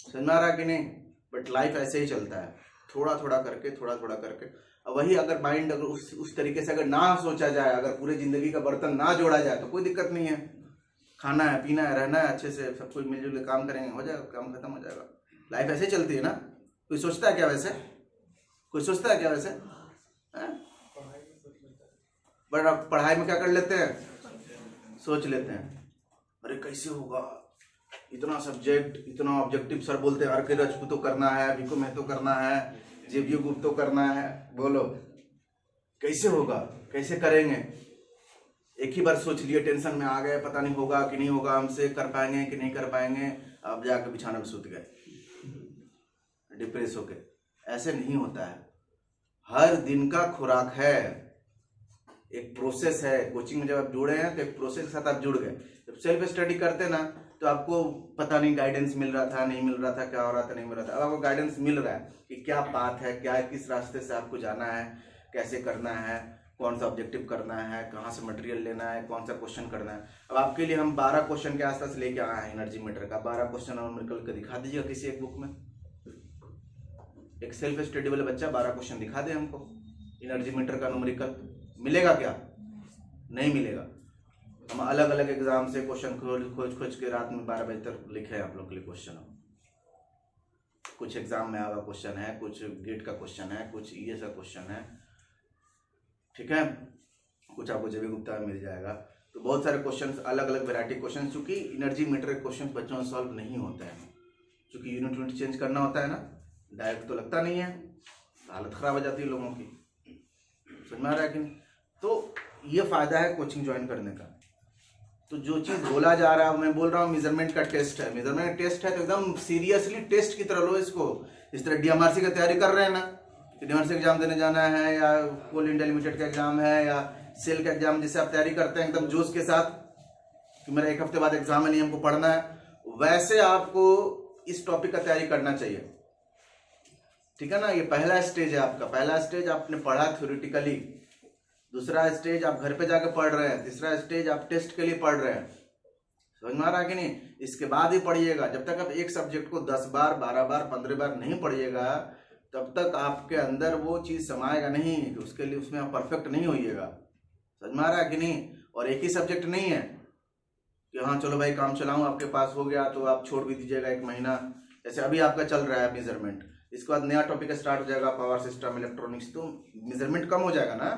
समझ में आ रहा कि नहीं? बट लाइफ ऐसे ही चलता है, थोड़ा थोड़ा करके, थोड़ा थोड़ा करके। अब वही अगर माइंड अगर उस तरीके से अगर ना सोचा जाए, अगर पूरे जिंदगी का बर्तन ना जोड़ा जाए, तो कोई दिक्कत नहीं है। खाना है, पीना है, रहना है, अच्छे से सब कोई मिलजुल के काम करेंगे, हो जाएगा, काम खत्म हो जाएगा। लाइफ ऐसे चलती है ना। कोई सोचता है क्या वैसे? कोई सोचता है क्या वैसे? बट अब पढ़ाई में क्या कर लेते हैं? सोच लेते हैं, अरे कैसे होगा, इतना सब्जेक्ट, इतना ऑब्जेक्टिव। सर बोलते हैं आर.के. राजपूत तो करना है, वीको महतो करना है, जे.बी. गुप्ता तो करना है। बोलो कैसे होगा, कैसे करेंगे? एक ही बार सोच लिए, टेंशन में आ गए, पता नहीं होगा कि नहीं होगा, हमसे कर पाएंगे कि नहीं कर पाएंगे। अब जाके बिछाने में सूत गए डिप्रेस होके। ऐसे नहीं होता है। हर दिन का खुराक है, एक प्रोसेस है। कोचिंग में जब आप जुड़े हैं तो एक प्रोसेस के साथ आप जुड़ गए। जब सेल्फ स्टडी करते ना, तो आपको पता नहीं गाइडेंस मिल रहा था, नहीं मिल रहा था, क्या हो रहा था, नहीं मिल रहा था। अब आपको गाइडेंस मिल रहा है कि क्या बात है, क्या है, किस रास्ते से आपको जाना है, कैसे करना है, कौन सा ऑब्जेक्टिव करना है, कहाँ से मटेरियल लेना है, कौन सा क्वेश्चन करना है। अब आपके लिए हम 12 क्वेश्चन के आसपास लेके आए हैं एनर्जी मीटर का। 12 क्वेश्चन हम निकल कर दिखा दीजिएगा किसी एक बुक में। एक सेल्फ स्टडी वाले बच्चा 12 क्वेश्चन दिखा दे हमको एनर्जी मीटर का न्यूमेरिकल। मिलेगा क्या? नहीं मिलेगा। हम अलग अलग एग्जाम से क्वेश्चन खोज के रात में 12 बजे तक लिखे हैं आप लोग के लिए क्वेश्चन। कुछ एग्जाम में आया क्वेश्चन है, कुछ गेट का क्वेश्चन है, कुछ ये सा क्वेश्चन है, ठीक है, कुछ आपको जे.बी. गुप्ता में मिल जाएगा। तो बहुत सारे क्वेश्चंस, अलग अलग वैरायटी क्वेश्चन। चूंकि एनर्जी मीटर के क्वेश्चन बच्चों से सॉल्व नहीं होते हैं, चूंकि यूनिट चेंज करना होता है ना, डायरेक्ट तो लगता नहीं है, हालत खराब हो जाती है लोगों की। समझ में आ रहा है कि नहीं? तो ये फायदा है कोचिंग ज्वाइन करने का। तो जो चीज बोला जा रहा है, मैं बोल रहा हूँ मेजरमेंट का टेस्ट है, मेजरमेंट टेस्ट है तो एकदम सीरियसली टेस्ट की तरह लो इसको। इस तरह डीएमआरसी की तैयारी कर रहे हैं ना, डीएमआरसी एग्जाम देने जाना है या कोल इंडिया लिमिटेड का एग्जाम है या सेल का एग्जाम, जिससे आप तैयारी करते हैं एकदम जोश के साथ कि मेरा 1 हफ्ते बाद एग्जाम है, नहीं हमको पढ़ना है, वैसे आपको इस टॉपिक का तैयारी करना चाहिए। ठीक है ना। ये पहला स्टेज है आपका। पहला स्टेज आपने पढ़ा थ्योरेटिकली, दूसरा स्टेज आप घर पे जाके पढ़ रहे हैं, तीसरा स्टेज आप टेस्ट के लिए पढ़ रहे हैं। समझ में आ रहा है कि नहीं? इसके बाद ही पढ़िएगा। जब तक आप एक सब्जेक्ट को 10 बार 12 बार 15 बार नहीं पढ़िएगा तब तक आपके अंदर वो चीज समाएगा नहीं, उसके लिए उसमें आप परफेक्ट नहीं होइएगा। समझ में आ रहा है कि नहीं? और एक ही सब्जेक्ट नहीं है कि हाँ चलो भाई काम चलाऊं आपके पास हो गया तो आप छोड़ भी दीजिएगा 1 महीना। जैसे अभी आपका चल रहा है मेजरमेंट, इसके बाद नया टॉपिक स्टार्ट हो जाएगा पावर सिस्टम इलेक्ट्रॉनिक्स, तो मेजरमेंट कम हो जाएगा ना।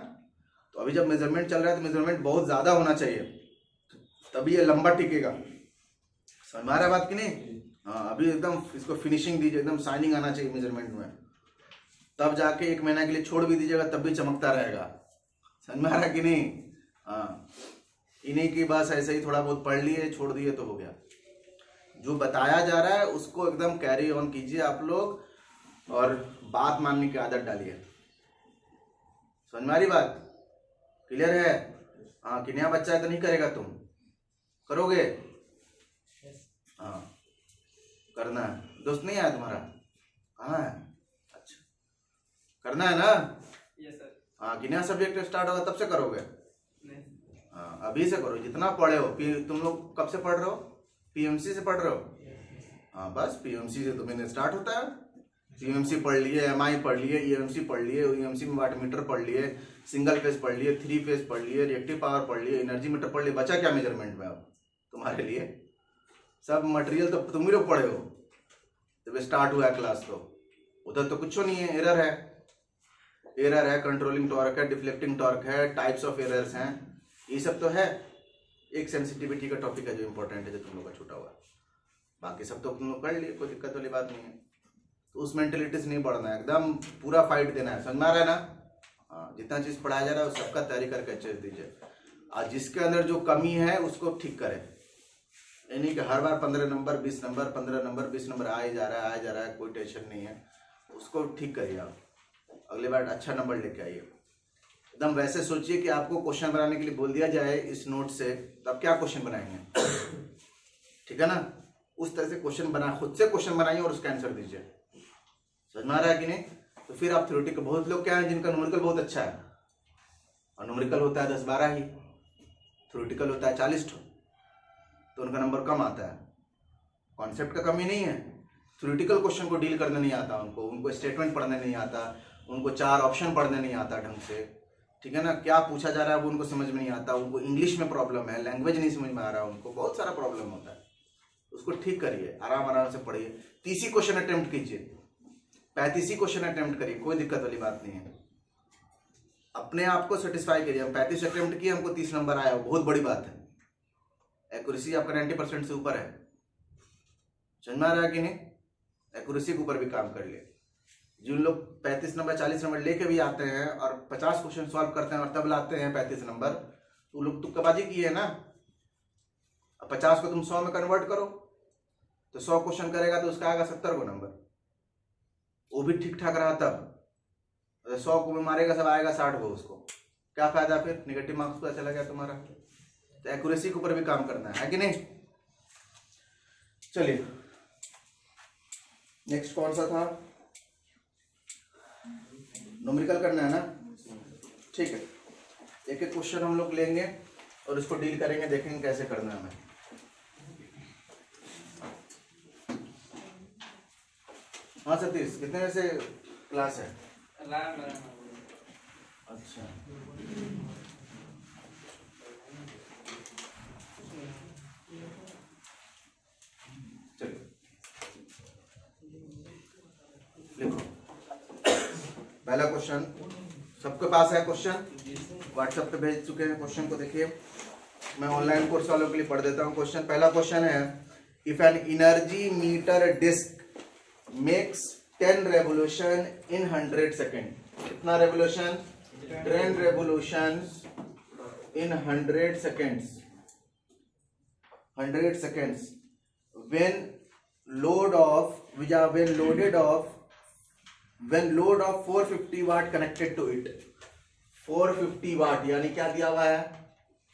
तो अभी जब मेजरमेंट चल रहा है तो मेजरमेंट बहुत ज्यादा होना चाहिए, तभी ये लंबा टिकेगा। समझ में आ रहा है बात कि नहीं? हाँ, अभी एकदम इसको फिनिशिंग दीजिए, एकदम शाइनिंग आना चाहिए मेजरमेंट में, तब जाके 1 महीना के लिए छोड़ भी दीजिएगा तब भी चमकता रहेगा। समझ में आ रहा है कि नहीं? हाँ, इन्हीं की बस ऐसे ही थोड़ा बहुत पढ़ लिए छोड़ दिए तो हो गया। जो बताया जा रहा है उसको एकदम कैरी ऑन कीजिए आप लोग, और बात मानने की आदत डालिए। समझ में आ रही बात? क्लियर है? हाँ, कि नया बच्चा है तो नहीं करेगा, तुम करोगे? हाँ, करना है। दोस्त नहीं आया तुम्हारा? कहाँ है? अच्छा, करना है ना? Yes sir. हाँ, कि नया सब्जेक्ट स्टार्ट होगा तब से करोगे? नहीं। हाँ, अभी से करो। जितना पढ़े हो, तुम लोग कब से पढ़ रहे हो? पीएमसी से पढ़ रहे हो? हाँ, बस पीएमसी से तुम्हें स्टार्ट होता है। पीएमसी पढ़ लिए, एमआई पढ़ लिए, ईएमसी पढ़ लिए, ईएमसी में वाट मीटर पढ़ लिए, सिंगल फेज पढ़ लिए, 3 फेज पढ़ लिए, रिएक्टिव पावर पढ़ लिए, एनर्जी मीटर पढ़ लिए। बचा क्या मेजरमेंट में अब तुम्हारे लिए? सब मटेरियल तो तुम ही लोग पढ़े हो जब स्टार्ट हुआ है क्लास। तो उधर तो कुछ नहीं है, एरर है, कंट्रोलिंग टॉर्क है, डिफ्लेक्टिंग टॉर्क है, टाइप्स ऑफ एरर्स हैं, ये सब तो है। एक सेंसिटिविटी का टॉपिक है जो इंपॉर्टेंट है, जो तुम लोग का छूटा हुआ। बाकी सब तो तुम लोग कर लिए, कोई दिक्कत वाली बात नहीं है। तो उस मेंटेलिटी से नहीं पढ़ना है, एकदम पूरा फाइट देना है। समझ में आ रहा है ना? हाँ, जितना चीज पढ़ाया जा रहा है उस सबका तैयारी करके अच्छे से दीजिए, और जिसके अंदर जो कमी है उसको ठीक करें। यानी कि हर बार 15 नंबर 20 नंबर 15 नंबर 20 नंबर आए जा रहा है, कोई टेंशन नहीं है, उसको ठीक करिए आप। अगली बार अच्छा नंबर लेके आइए। एकदम वैसे सोचिए कि आपको क्वेश्चन बनाने के लिए बोल दिया जाए इस नोट से, तो आप क्या क्वेश्चन बनाएंगे? ठीक है ना? उस तरह से क्वेश्चन बना, खुद से क्वेश्चन बनाइए और उसका आंसर दीजिए। समझ में आ रहा है कि नहीं? तो फिर आप थ्योरेटिकल, बहुत लोग क्या है जिनका न्यूमेरिकल बहुत अच्छा है, और न्यूमेरिकल होता है 10-12 ही, थ्योरेटिकल होता है 40, तो उनका नंबर कम आता है। कॉन्सेप्ट का कमी नहीं है, थ्योरेटिकल क्वेश्चन को डील करने नहीं आता उनको स्टेटमेंट पढ़ने नहीं आता, उनको 4 ऑप्शन पढ़ने नहीं आता ढंग से। ठीक है ना? क्या पूछा जा रहा है वो उनको समझ में नहीं आता, उनको इंग्लिश में प्रॉब्लम है, लैंग्वेज नहीं समझ में आ रहा है, उनको बहुत सारा प्रॉब्लम होता है। उसको ठीक करिए, आराम से पढ़िए, 30 ही क्वेश्चन अटेम्प्ट कीजिए, 35 ही क्वेश्चन अटेम्प्ट करिए, कोई दिक्कत वाली बात नहीं है। अपने आप को सेटिस्फाई करिए। हम 35 अटेम्प्ट किए, हमको 30 नंबर आया, बहुत बड़ी बात है। एक्यूरेसी आपका 90% से ऊपर है। समझ में आ रहा है कि नहीं? एक्यूरेसी के ऊपर भी काम कर लिए। जिन लोग 35 नंबर 40 नंबर लेके भी आते हैं और 50 क्वेश्चन सॉल्व करते हैं और तब लाते हैं 35 नंबर, तो लोग तुक्काबाजी किए है ना। अब 50 को तुम 100 में कन्वर्ट करो तो 100 क्वेश्चन करेगा तो उसका आएगा 70 को नंबर, वो भी ठीक ठाक रहा। तब 100 को भी मारेगा सब आएगा 60 को, उसको क्या फायदा? फिर निगेटिव मार्क्स पर चला गया तुम्हारा। तो एक्यूरेसी के ऊपर भी काम करना है कि नहीं? चलिए नेक्स्ट कौन सा था? न्यूमेरिकल करना है ना? ठीक है, एक एक क्वेश्चन हम लोग लेंगे और उसको डील करेंगे, देखेंगे कैसे करना है हमें। हाँ सतीश, कितने बजे से क्लास है? अच्छा, चलिए लिखो। पहला क्वेश्चन सबके पास है, क्वेश्चन व्हाट्सएप पे भेज चुके हैं। क्वेश्चन को देखिए, मैं ऑनलाइन कोर्स वालों के लिए पढ़ देता हूँ क्वेश्चन। पहला क्वेश्चन है, if an energy meter disc makes 10 revolution in 100 second. कितना revolution? 10 revolution in 100 seconds. 100 seconds when load of 450 watt connected to it. 450 watt यानी क्या दिया हुआ है?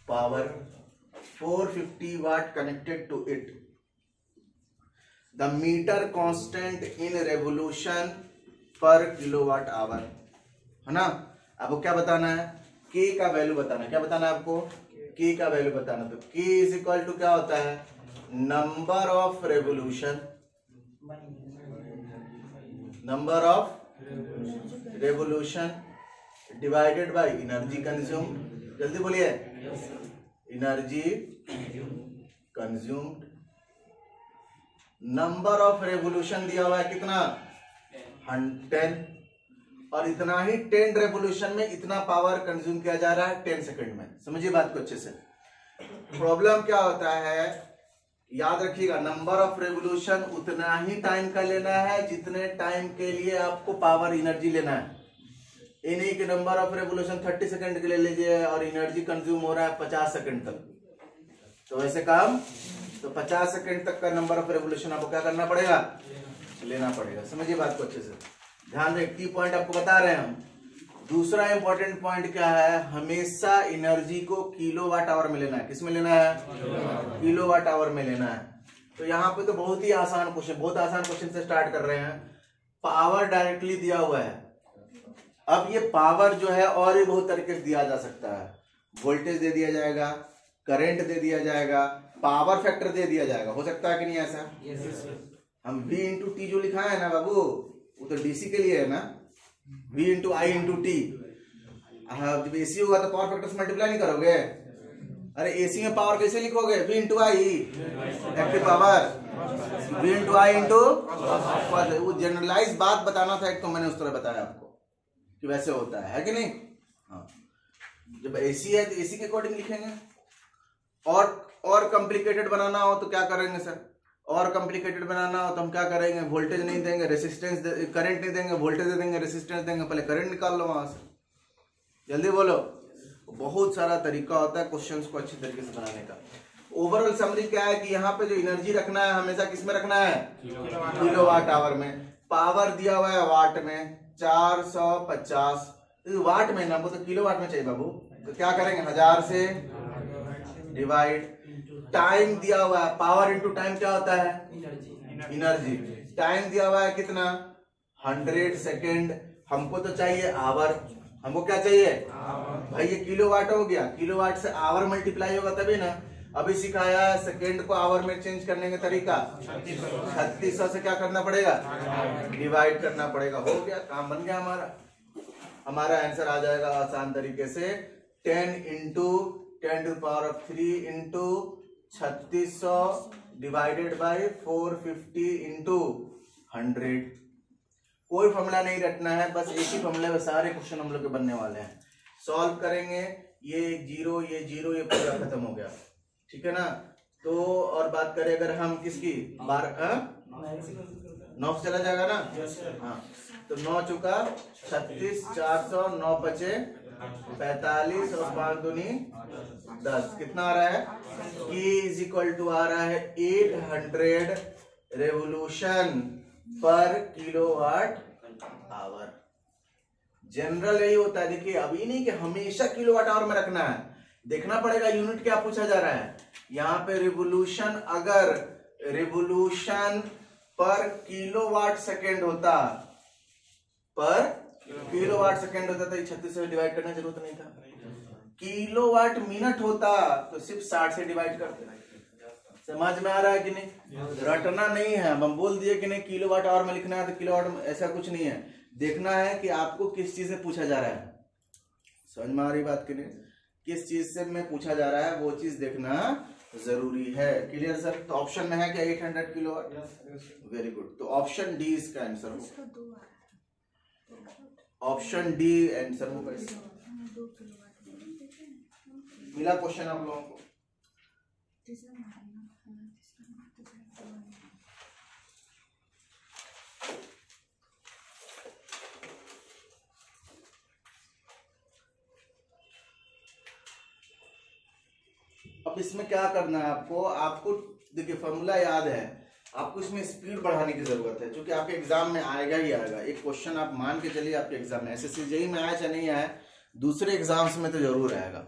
Power 450 watt connected to it. The meter constant in revolution per kilowatt hour, है ना? आपको क्या बताना है? K का वैल्यू बताना है. क्या बताना है आपको? K का वैल्यू बताना. तो K इज इक्वल टू क्या होता है? Number of revolution, number of revolution divided by energy consume. जल्दी बोलिए. Energy consumed. Number of revolution दिया हुआ है कितना? 10. और इतना ही 10 रेवोल्यूशन में इतना पावर कंज्यूम किया जा रहा है 10 सेकंड में. समझिए बात को अच्छे से. प्रॉब्लम क्या होता है, याद रखिएगा, नंबर ऑफ रेवोल्यूशन उतना ही टाइम का लेना है जितने टाइम के लिए आपको पावर एनर्जी लेना है. इन्हीं के नंबर ऑफ रेवोल्यूशन 30 सेकंड के लिए लीजिए और एनर्जी कंज्यूम हो रहा है 50 सेकंड तक. तो वैसे काम, तो 50 सेकंड तक का नंबर ऑफ रेवोल्यूशन आपको क्या करना पड़ेगा? लेना पड़ेगा. समझिए बात को अच्छे से. ध्यान दें, की पॉइंट आपको बता रहे हैं हम. दूसरा इंपॉर्टेंट पॉइंट क्या है, हमेशा एनर्जी को किलोवाट आवर में लेना है. किस में लेना है? किलोवाट आवर में लेना है. तो यहाँ पे तो बहुत ही आसान क्वेश्चन, बहुत आसान क्वेश्चन से स्टार्ट कर रहे हैं. पावर डायरेक्टली दिया हुआ है. अब ये पावर जो है और भी बहुत तरीके से दिया जा सकता है. वोल्टेज दे दिया जाएगा, करंट दे दिया जाएगा, पावर फैक्टर दे दिया जाएगा. हो सकता है कि नहीं ऐसा? हम V इंटू टी जो लिखा है ना बाबू, वो तो डीसी के लिए है ना. V into I into T. जब एसी होगा तो पावर फैक्टर से मल्टीप्लाई नहीं करोगे? अरे एसी में पावर कैसे लिखोगे? V into I, active power. V into I into, वो जनरलाइज बात बताना था एक, तो मैंने उस तरह बताया आपको कि वैसे होता है कि नहीं. हाँ, जब एसी है तो एसी के अकॉर्डिंग लिखेंगे. और कॉम्प्लिकेटेड बनाना हो तो क्या करेंगे सर? और कॉम्प्लिकेटेड बनाना हो तो हम क्या करेंगे? वोल्टेज नहीं देंगे, रेसिस्टेंस, करंट नहीं देंगे, वोल्टेज दे देंगे, रेसिस्टेंस देंगे. पहले करंट निकाल लो वहां से. जल्दी बोलो. बहुत सारा तरीका होता है क्वेश्चंस को अच्छी तरीके से बनाने का. ओवरऑल समरी क्या है कि यहाँ पे जो एनर्जी रखना है हमेशा किस में रखना है? किलोवाट आवर में. पावर दिया हुआ है वाट में 450. वाट में ना, वो तो किलोवाट में चाहिए बाबू. तो क्या करेंगे? 1000 से डिवाइड. टाइम दिया हुआ है, पावर इंटू टाइम क्या होता है? एनर्जी. टाइम दिया हुआ है कितना? 100 सेकेंड. हमको तो चाहिए आवर. हमको क्या चाहिए भाई? ये किलोवाट हो गया. किलोवाट से आवर मल्टीप्लाई होगा तभी ना. अभी सिखाया है सेकेंड को आवर में चेंज करने का तरीका. 3600 से क्या करना पड़ेगा? डिवाइड करना पड़ेगा. हो गया, काम बन गया हमारा. हमारा आंसर आ जाएगा आसान तरीके से 10 into 10 to power of 3 into 3600 divided by 450 into 100. कोई फॉर्मूला नहीं रटना है, बस एक ही फॉर्मूले में सारे क्वेश्चन हम लोग के बनने वाले हैं. सॉल्व करेंगे. ये जीरो, ये जीरो, ये पूरा खत्म हो गया. ठीक है ना. तो और बात करें अगर हम किसकी, 9 से चला जाएगा ना. हाँ, तो 9 चुका 36, 400, 9 बचे 45 और 5 दूनी 10. कितना आ रहा है? K इज इक्वल टू आ रहा है 800 revolution per kilowatt our. General यही होता है. देखिए अभी नहीं कि हमेशा किलोवाट आवर में रखना है, देखना पड़ेगा यूनिट क्या पूछा जा रहा है. यहाँ पे रिवोल्यूशन, अगर रिवोल्यूशन पर किलोवाट सेकेंड होता, पर किलोवाट सेकेंड होता तो 36 से डिवाइड करने की जरूरत नहीं था. किलोवाट मिनट होता तो सिर्फ 60 से डिवाइड करते. समझ में आ रहा है कि नहीं? रटना नहीं है. हम बोल दिए कि नहीं किलोवाट आवर में लिखना है तो किलोवाट में, ऐसा कुछ नहीं है. देखना है कि आपको किस चीज से पूछा जा रहा है. समझ में आ रही बात कि नहीं? किस चीज से में पूछा जा रहा है वो चीज देखना जरूरी है. Clear sir? तो ऑप्शन में है क्या 800 किलोवाट? Very good. तो ऑप्शन डी इसका आंसर होगा. ऑप्शन डी आंसर होगा इसका. मिला क्वेश्चन आप लोगों को? अब अब इसमें क्या करना है आपको देखिए फॉर्मूला याद है, आपको इसमें स्पीड बढ़ाने की जरूरत है, क्योंकि आपके एग्जाम में आएगा ही आएगा। एक क्वेश्चन आप मान के चलिए आपके एग्जाम में, एसएससी जेईई में आया चाहे नहीं आया, दूसरे एग्जाम्स में तो जरूर आएगा।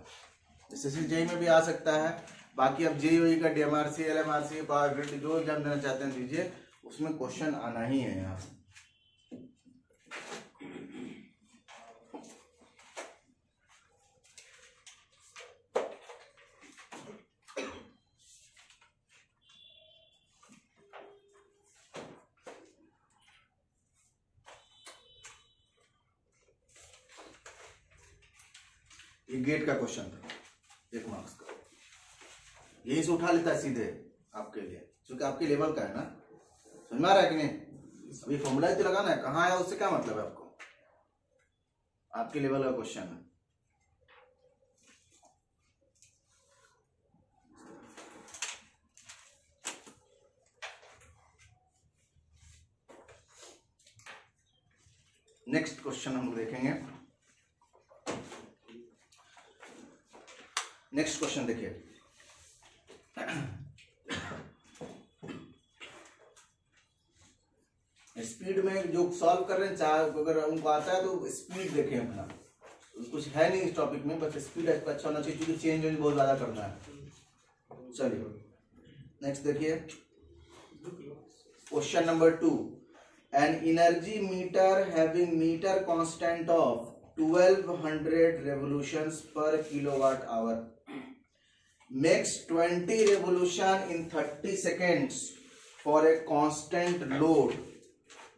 एसएससी जेईई में भी आ सकता है, बाकी अब जेईई का डीएमआरसी, एलएमआरसी, पावर ग्रिड जो एग्जाम देना चाहते हैं दीजिए, उसमें क्वेश्चन आना ही है यहाँ। ये गेट का क्वेश्चन था 1 मार्क्स का, यही से उठा लेता है सीधे आपके लिए, क्योंकि आपके लेवल का है ना। समझ में आ रहा है कि नहीं? अभी फॉर्मूला तो लगाना है, कहाँ आया उससे क्या मतलब है आपको, आपके लेवल का क्वेश्चन है। नेक्स्ट क्वेश्चन हम देखेंगे। नेक्स्ट क्वेश्चन देखिए, स्पीड में जो सॉल्व कर रहे हैं, चाहे अगर उनको आता है तो स्पीड देखें अपना, कुछ है नहीं इस टॉपिक में, बस स्पीड अच्छा होना चाहिए, क्योंकि चेंज बहुत ज्यादा करना है। चलिए नेक्स्ट देखिए, question number 2, an energy meter having meter constant of 1200 revolutions per kilowatt hour makes 20 revolution in 30 seconds for a constant load.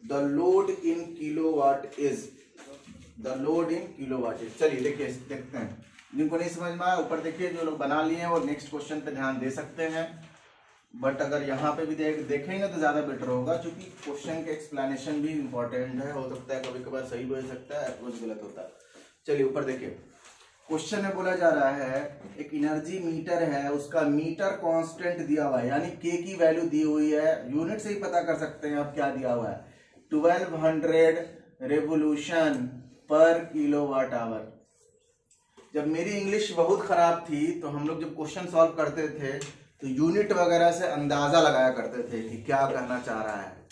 The load in kilowatt is, the load in kilowatt is। चलिए देखिए, देखते हैं, जिनको नहीं समझ में आया ऊपर देखिए, जो लोग बना लिए हैं वो नेक्स्ट क्वेश्चन पे ध्यान दे सकते हैं, बट अगर यहाँ पे भी देखेंगे तो ज्यादा बेटर होगा, क्योंकि क्वेश्चन के एक्सप्लेनेशन भी इंपॉर्टेंट है, हो सकता है कभी कभार सही भी हो सकता है, अप्रोच गलत होता है। चलिए ऊपर देखिए, क्वेश्चन में बोला जा रहा है एक एनर्जी मीटर है, उसका मीटर कांस्टेंट दिया हुआ है, यानी के की वैल्यू दी हुई है, यूनिट से ही पता कर सकते हैं आप क्या दिया हुआ है, 1200 रेवोल्यूशन पर किलोवाट आवर। जब मेरी इंग्लिश बहुत खराब थी तो हम लोग जब क्वेश्चन सॉल्व करते थे तो यूनिट वगैरह से अंदाजा लगाया करते थे कि क्या कहना चाह रहा है,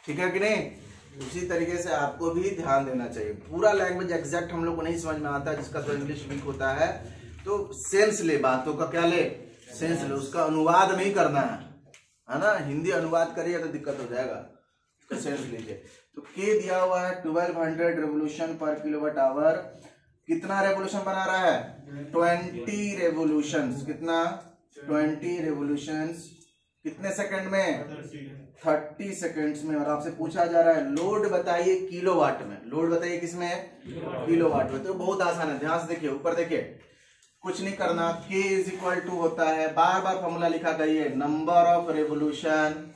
ठीक है कि नहीं? उसी तरीके से आपको भी ध्यान देना चाहिए। पूरा लैंग्वेज एग्जैक्ट हम लोग को नहीं समझ में आता, जिसका तो इंग्लिश वीक होता है, तो सेंस ले, बातों का क्या ले, सेंस ले, उसका अनुवाद नहीं करना है ना। हिंदी अनुवाद करिए तो दिक्कत हो जाएगा, उसका सेंस लीजिए। तो के दिया हुआ है 1200 रेवोल्यूशन पर किलोवाट आवर, कितना रेवोल्यूशन बना रहा है, 20 रेवोल्यूशंस, कितना 20 रेवोल्यूशंस कितने सेकंड में, 30 सेकंड्स में। और आपसे पूछा जा रहा है लोड बताइए किलोवाट में, लोड बताइए किसमें, किलोवाट में। तो बहुत आसान है, ध्यान से देखिए, ऊपर देखिए, कुछ नहीं करना, K इज इक्वल टू होता है, बार बार फॉर्मूला लिखा गई है, number of revolution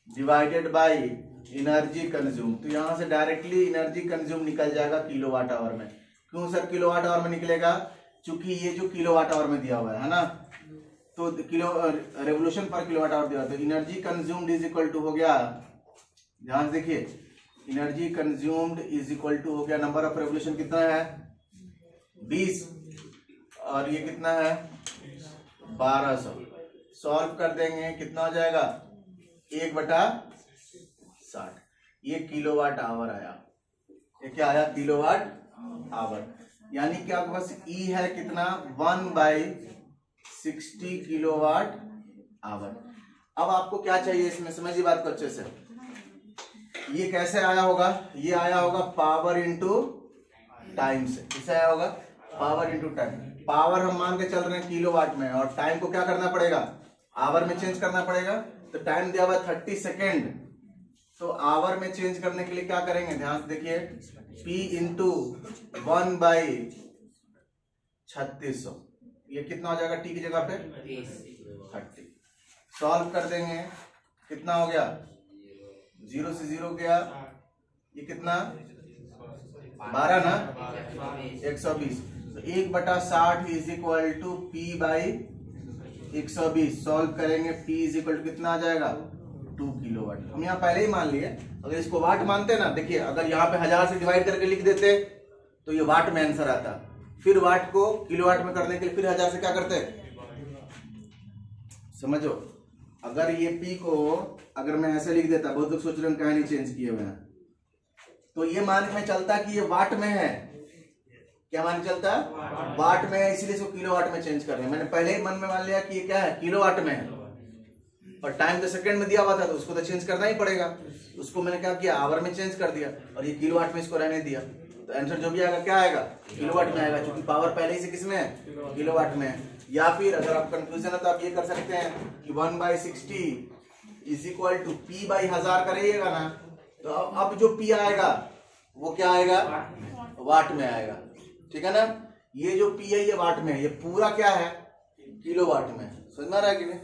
divided by energy consume. तो यहां से डायरेक्टली एनर्जी कंज्यूम निकल जाएगा किलोवाट आवर में। क्यों सर किलोवाट आवर में निकलेगा, क्योंकि ये जो किलोवाट आवर में दिया हुआ है ना, तो kilo revolution per kilowatt hour दिया, तो energy consumed is equal to हो गया, ध्यान देखिए, energy consumed is equal to हो गया, नंबर ऑफ रेवोल्यूशन कितना है 20, और ये कितना है 1200। सॉल्व कर देंगे कितना हो जाएगा 1/60, ये किलोवाट आवर आया। ये क्या आया, किलोवाट आवर, यानी कि आपके पास ई है कितना 1/60 किलोवाट आवर। अब आपको क्या चाहिए इसमें, समझिए बात को अच्छे से, ये कैसे आया होगा, ये आया होगा पावर इंटू टाइम से। किससे आया होगा, पावर इंटू टाइम। पावर हम मान के चल रहे हैं किलोवाट में, और टाइम को क्या करना पड़ेगा, आवर में चेंज करना पड़ेगा। तो टाइम दिया हुआ 30 सेकेंड, तो आवर में चेंज करने के लिए क्या करेंगे, ध्यान से देखिए, P इंटू 1/3600, ये कितना हो जाएगा टी की जगह पे 30। सॉल्व कर देंगे, कितना हो गया, 0 से 0 गया, ये कितना 12 ना, 120। तो 1/60 is equal to P/120। Solve करेंगे, P इज इक्वल टू कितना आ जाएगा 2 किलोवाट। हम यहाँ पहले ही मान लिए, अगर इसको वाट मानते ना, देखिए अगर यहाँ पे 1000 से डिवाइड करके लिख देते तो ये वाट में आंसर आता, फिर वाट को किलोवाट में करने के लिए फिर 1000 से क्या करते समझो, अगर ये P को अगर मैं ऐसे लिख देता, बहुत लोग सोच रहे हैं कहानी चेंज किए हुए हैं, तो ये मान में चलता कि ये वाट में है। क्या मान चलता? वाट में है, इसीलिए इसको किलोवाट में चेंज कर रहे हैं। मैंने पहले ही मन में मान लिया कि ये क्या है, किलोवाट में है, और टाइम तो सेकंड में दिया हुआ था, तो उसको तो चेंज करना ही पड़ेगा। उसको मैंने क्या किया, आवर में चेंज कर दिया, और ये किलोवाट में इसको रहने दिया। तो आंसर जो भी आएगा क्या आएगा, किलोवाट में आएगा, क्योंकि पावर पहले ही से किस में है, किलोवाट में है। या फिर अगर आप कंफ्यूजन है तो आप ये कर सकते हैं कि 1/60 इज इक्वल टू P/1000 करिएगा ना, तो अब जो P आएगा वो क्या आएगा, वाट में आएगा। ठीक है ना, ये जो P है ये वाट में है, ये पूरा क्या है, किलोवाट में है। समझ में आ रहा है कि नहीं?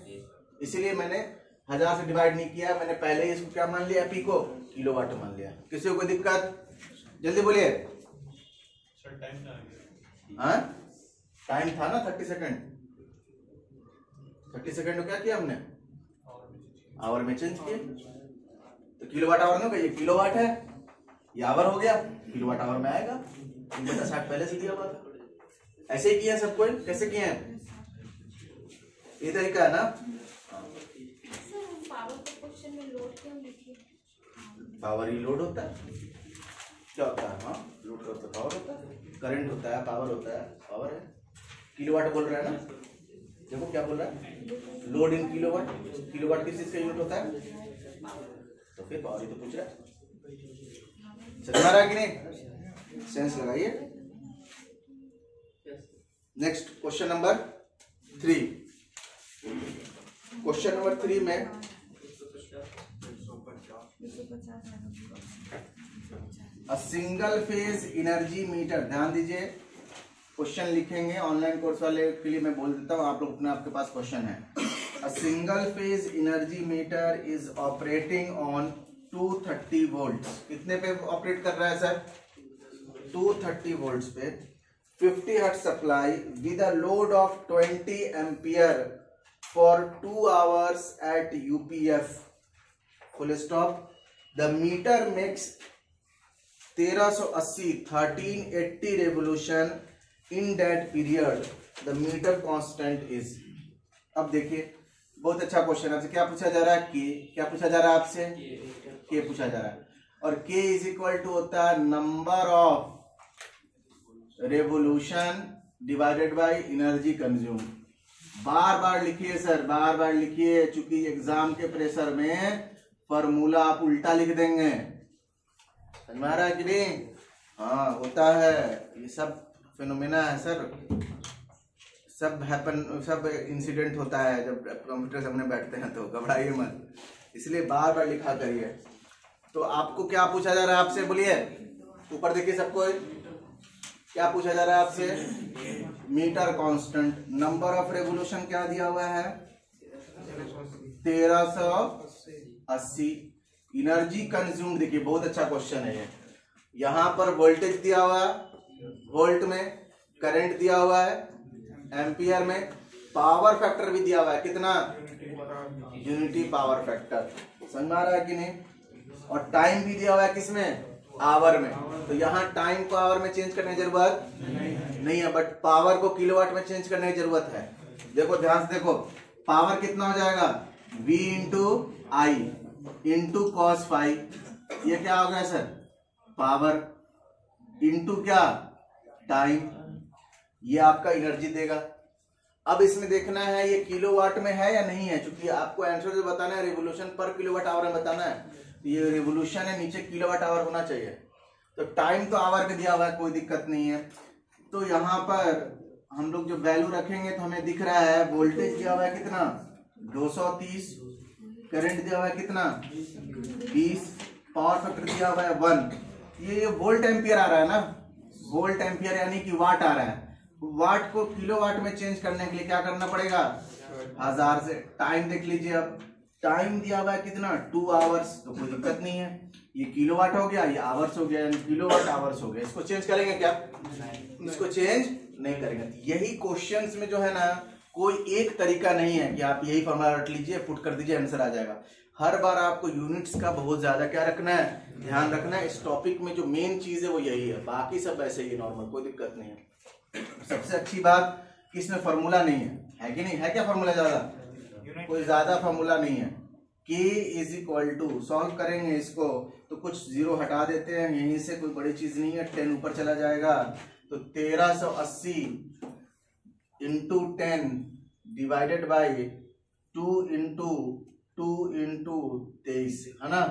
इसीलिए मैंने 1000 से डिवाइड नहीं किया, मैंने पहले ही इसको क्या मान लिया, P को किलोवाट मान लिया। किसी को कोई दिक्कत? जल्दी बोलिए। हाँ, टाइम था ना 30 सेकंड। 30 सेकंड को क्या किया हमने, आवर में चेंज किया, तो किलोवाट आवर में, ये किलोवाट है, ये आवर हो गया, किलोवाट आवर में आएगा। 60 पहले से दिया हुआ था। ऐसे ही किया सब कोई, कैसे किए हैं, ये तरीका है ना। पावर ही लोड होता है, क्या होता है, हाँ लोड होता है, पावर होता है, करंट होता है, पावर होता है, पावर है। किलोवाट बोल रहा है ना, देखो क्या बोल रहा है, लोड इन किलोवाट। किलोवाट किस चीज का यूनिट होता है, तो फिर पावर ही तो पूछ रहा है। समझ आ रहा है कि नहीं? सेंस लगाइए। Next question number 3। Question number 3 में a single phase energy meter, ध्यान दीजिए, क्वेश्चन लिखेंगे, ऑनलाइन कोर्स वाले के लिए मैं बोल देता हूँ, आप लोग अपने आपके पास क्वेश्चन है। A single phase energy meter is operating on 230 volts. कितने पे ऑपरेट कर रहा है सर, 230 वोल्ट्स पे, 50 hertz supply with a load of 20 ampere for 2 hours at UPF, full stop. The meter makes 1380 revolution in that period, the meter constant is. अब देखिए, बहुत अच्छा क्वेश्चन है। क्या पूछा जा रहा है, के। क्या पूछा जा रहा है आपसे, के पूछा जा रहा है, और के इज इक्वल टू होता है number of revolution divided by energy consume. बार बार लिखिए सर, बार बार लिखिए, चूंकि एग्जाम के प्रेशर में फॉर्मूला आप उल्टा लिख देंगे। समझ में आ रहा है कि नहीं? हाँ होता है, ये सब फिनोमेना है सर, सब हैपन, सब इंसिडेंट होता है जब कंप्यूटर सामने बैठते हैं, तो घबराइए मत, इसलिए बार बार लिखा करिए। तो आपको क्या पूछा जा रहा है आपसे, बोलिए, ऊपर देखिए सबको, क्या पूछा जा रहा है आपसे, metre constant, number of revolution क्या दिया हुआ है, 1380, एनर्जी कंज्यूम। देखिए बहुत अच्छा क्वेश्चन है ये, यहाँ पर वोल्टेज दिया हुआ है वोल्ट में, करंट दिया हुआ है एम्पियर में, पावर फैक्टर भी दिया हुआ है, कितना, यूनिटी पावर फैक्टर। समझ में आ रहा है कि नहीं? और टाइम भी दिया हुआ है किसमें, आवर में। तो यहाँ टाइम को आवर में चेंज करने की जरूरत नहीं है, बट पावर को किलोवाट में चेंज करने की जरूरत है। देखो ध्यान से देखो, पावर कितना हो जाएगा, V into I into cos five, ये क्या हो गया सर, पावर, इंटू क्या, टाइम, ये आपका एनर्जी देगा। अब इसमें देखना है ये किलोवाट में है या नहीं है, क्योंकि आपको आंसर जो बताना है रेवोल्यूशन पर किलोवाट आवर में बताना है, तो ये रेवोल्यूशन है, नीचे किलोवाट आवर होना चाहिए। तो टाइम तो आवर में दिया हुआ है, कोई दिक्कत नहीं है। तो यहाँ पर हम लोग जो वैल्यू रखेंगे तो हमें दिख रहा है वोल्टेज दिया हुआ है कितना, 230, करंट दिया हुआ है कितना, 20, पावर फैक्टर दिया हुआ है 1। ये वोल्ट एम्पियर आ रहा है ना, वोल्ट एम्पियर यानी कि वाट आ रहा है। वाट को किलोवाट में चेंज करने के लिए क्या करना पड़ेगा, 1000 से। टाइम देख लीजिए, अब टाइम दिया हुआ है कितना, 2 आवर्स, तो कोई दिक्कत नहीं है, ये किलोवाट हो गया, ये आवर्स हो गया, किलोवाट आवर्स हो गया। इसको चेंज करेंगे क्या, इसको चेंज नहीं करेंगे। यही क्वेश्चंस में जो है ना, कोई एक तरीका नहीं है कि आप यही फॉर्मूला रट लीजिए, पुट कर दीजिए, आंसर आ जाएगा। हर बार आपको यूनिट्स का बहुत ज्यादा क्या रखना है, ध्यान रखना है। इस टॉपिक में जो मेन चीज है वो यही है, बाकी सब ऐसे ही नॉर्मल, कोई दिक्कत नहीं है। सबसे अच्छी बात कि इसमें फॉर्मूला नहीं है कि नहीं है, क्या फॉर्मूला ज्यादा, कोई ज्यादा फॉर्मूला नहीं है। K is equal to, solve करेंगे इसको तो कुछ जीरो हटा देते हैं यहीं से, कोई बड़ी चीज नहीं है, 10 ऊपर चला जाएगा तो 1380 इंटू 10 डिवाइडेड बाई 2 इंटू 23 है ना।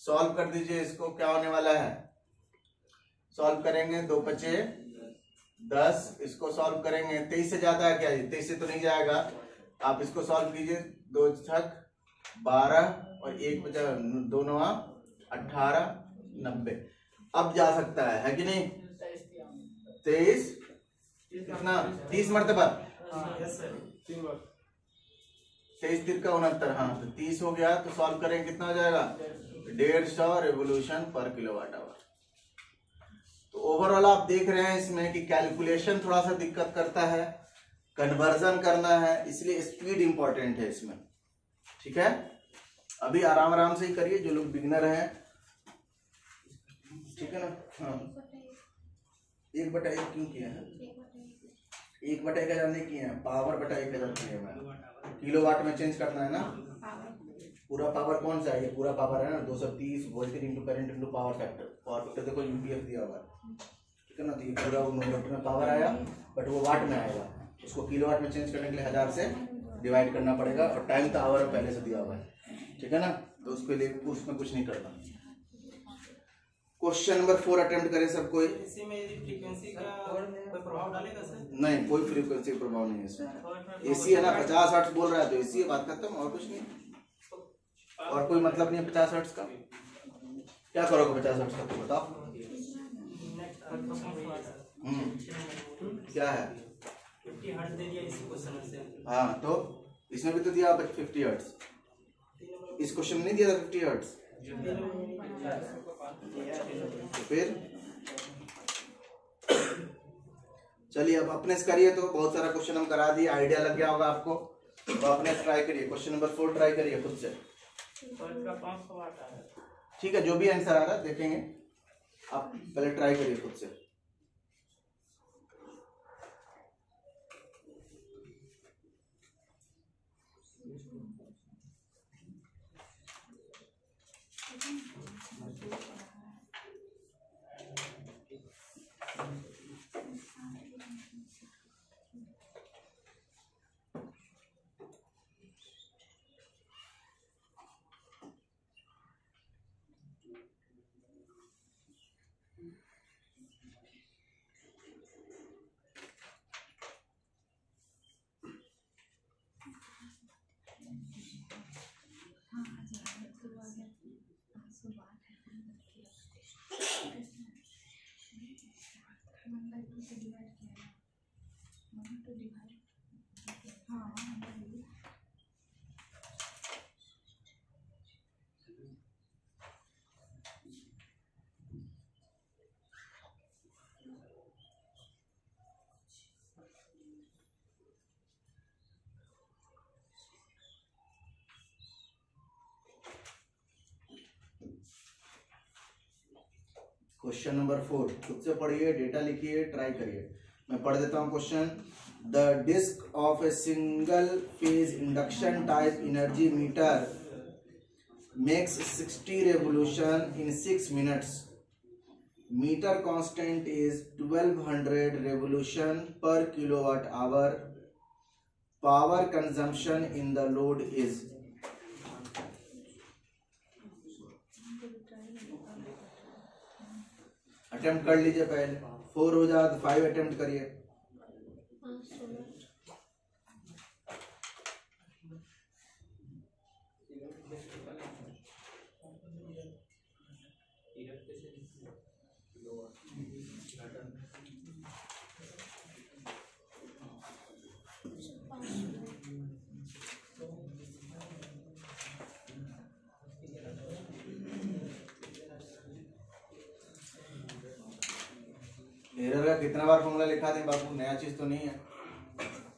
सॉल्व कर दीजिए इसको, क्या होने वाला है, सॉल्व करेंगे 2 बचे 10, इसको सॉल्व करेंगे 23 से जाता है क्या, 23 से तो नहीं जाएगा, आप इसको सॉल्व कीजिए, 2 छक 12 और 1 बचा 2 9 18 90, अब जा सकता है कि नहीं। 23 कितना 30 मरतबा, 23 3 का 69, हाँ तो 30 हो गया, तो सॉल्व करेंगे कितना हो जाएगा 150 रेवोल्यूशन पर किलोवाट आवर। तो ओवरऑल आप देख रहे हैं इसमें कि कैलकुलेशन थोड़ा सा दिक्कत करता है, कन्वर्जन करना है, इसलिए स्पीड इंपॉर्टेंट है इसमें, ठीक है। अभी आराम आराम से ही करिए जो लोग बिगिनर हैं, ठीक है ना। हाँ 1/1 क्यों किया है, 1/1000 नहीं किए हैं, पावर बटा 1000 किए हैं, किलोवाट में चेंज करना है ना। पूरा पावर कौन सा है, ये पूरा पावर है ना 230 voltage into current into power factor. Power factor देखो यूपीएफ दिया हुआ है, ठीक है ना। तो ये पूरा नोट में पावर आया, बट वो वाट में आएगा, उसको किलोवाट में चेंज करने के लिए 1000 से डिवाइड करना पड़ेगा, और टाइम तो आवर पहले से दिया हुआ है, ठीक है ना। तो उसके लिए उसमें कुछ नहीं करना। क्वेश्चन नंबर 4 अटेम्प्ट करें सब कोई। इसी में फ्रीक्वेंसी का कोई प्रभाव डालेगा सर? नहीं, कोई फ्रीक्वेंसी प्रभाव नहीं है इसमें। एसी है ना, 50 हर्ट्ज बोल रहा है तो एसी बात खत्म, और कुछ नहीं, और कोई मतलब नहीं है 50 हर्ट्ज का। क्या करोगे 50 हर्ट्ज का, तो बताओ। क्या है 50 हर्ट्ज दे दिया इसी क्वेश्चन से। हाँ तो इसमें भी तो दिया 50 हर्ट्ज, इस क्वेश्चन में नहीं दिया था 50 हर्ट्ज, तो फिर चलिए अब अपने से करिए। तो बहुत सारा क्वेश्चन हम करा दिए, आइडिया लग गया होगा आपको, तो अपने से ट्राई करिए। क्वेश्चन नंबर 4 ट्राई करिए खुद से, ठीक है। जो भी आंसर आ रहा है देखेंगे, आप पहले ट्राई करिए खुद से। क्वेश्चन नंबर 4 खुद से पढ़िए, डेटा लिखिए, ट्राई करिए। मैं पढ़ देता हूँ question. The disc of a single phase induction type energy meter makes 60 revolution in 6 minutes. Meter constant is 1200 revolution per kilowatt hour. Power consumption in the load is attempt कर लीजिए पहले, 4 हो जाए तो 5 अटेम्प्ट करिए। एरर का कितना बार formula लिखा दें बाबू, नया चीज तो नहीं है,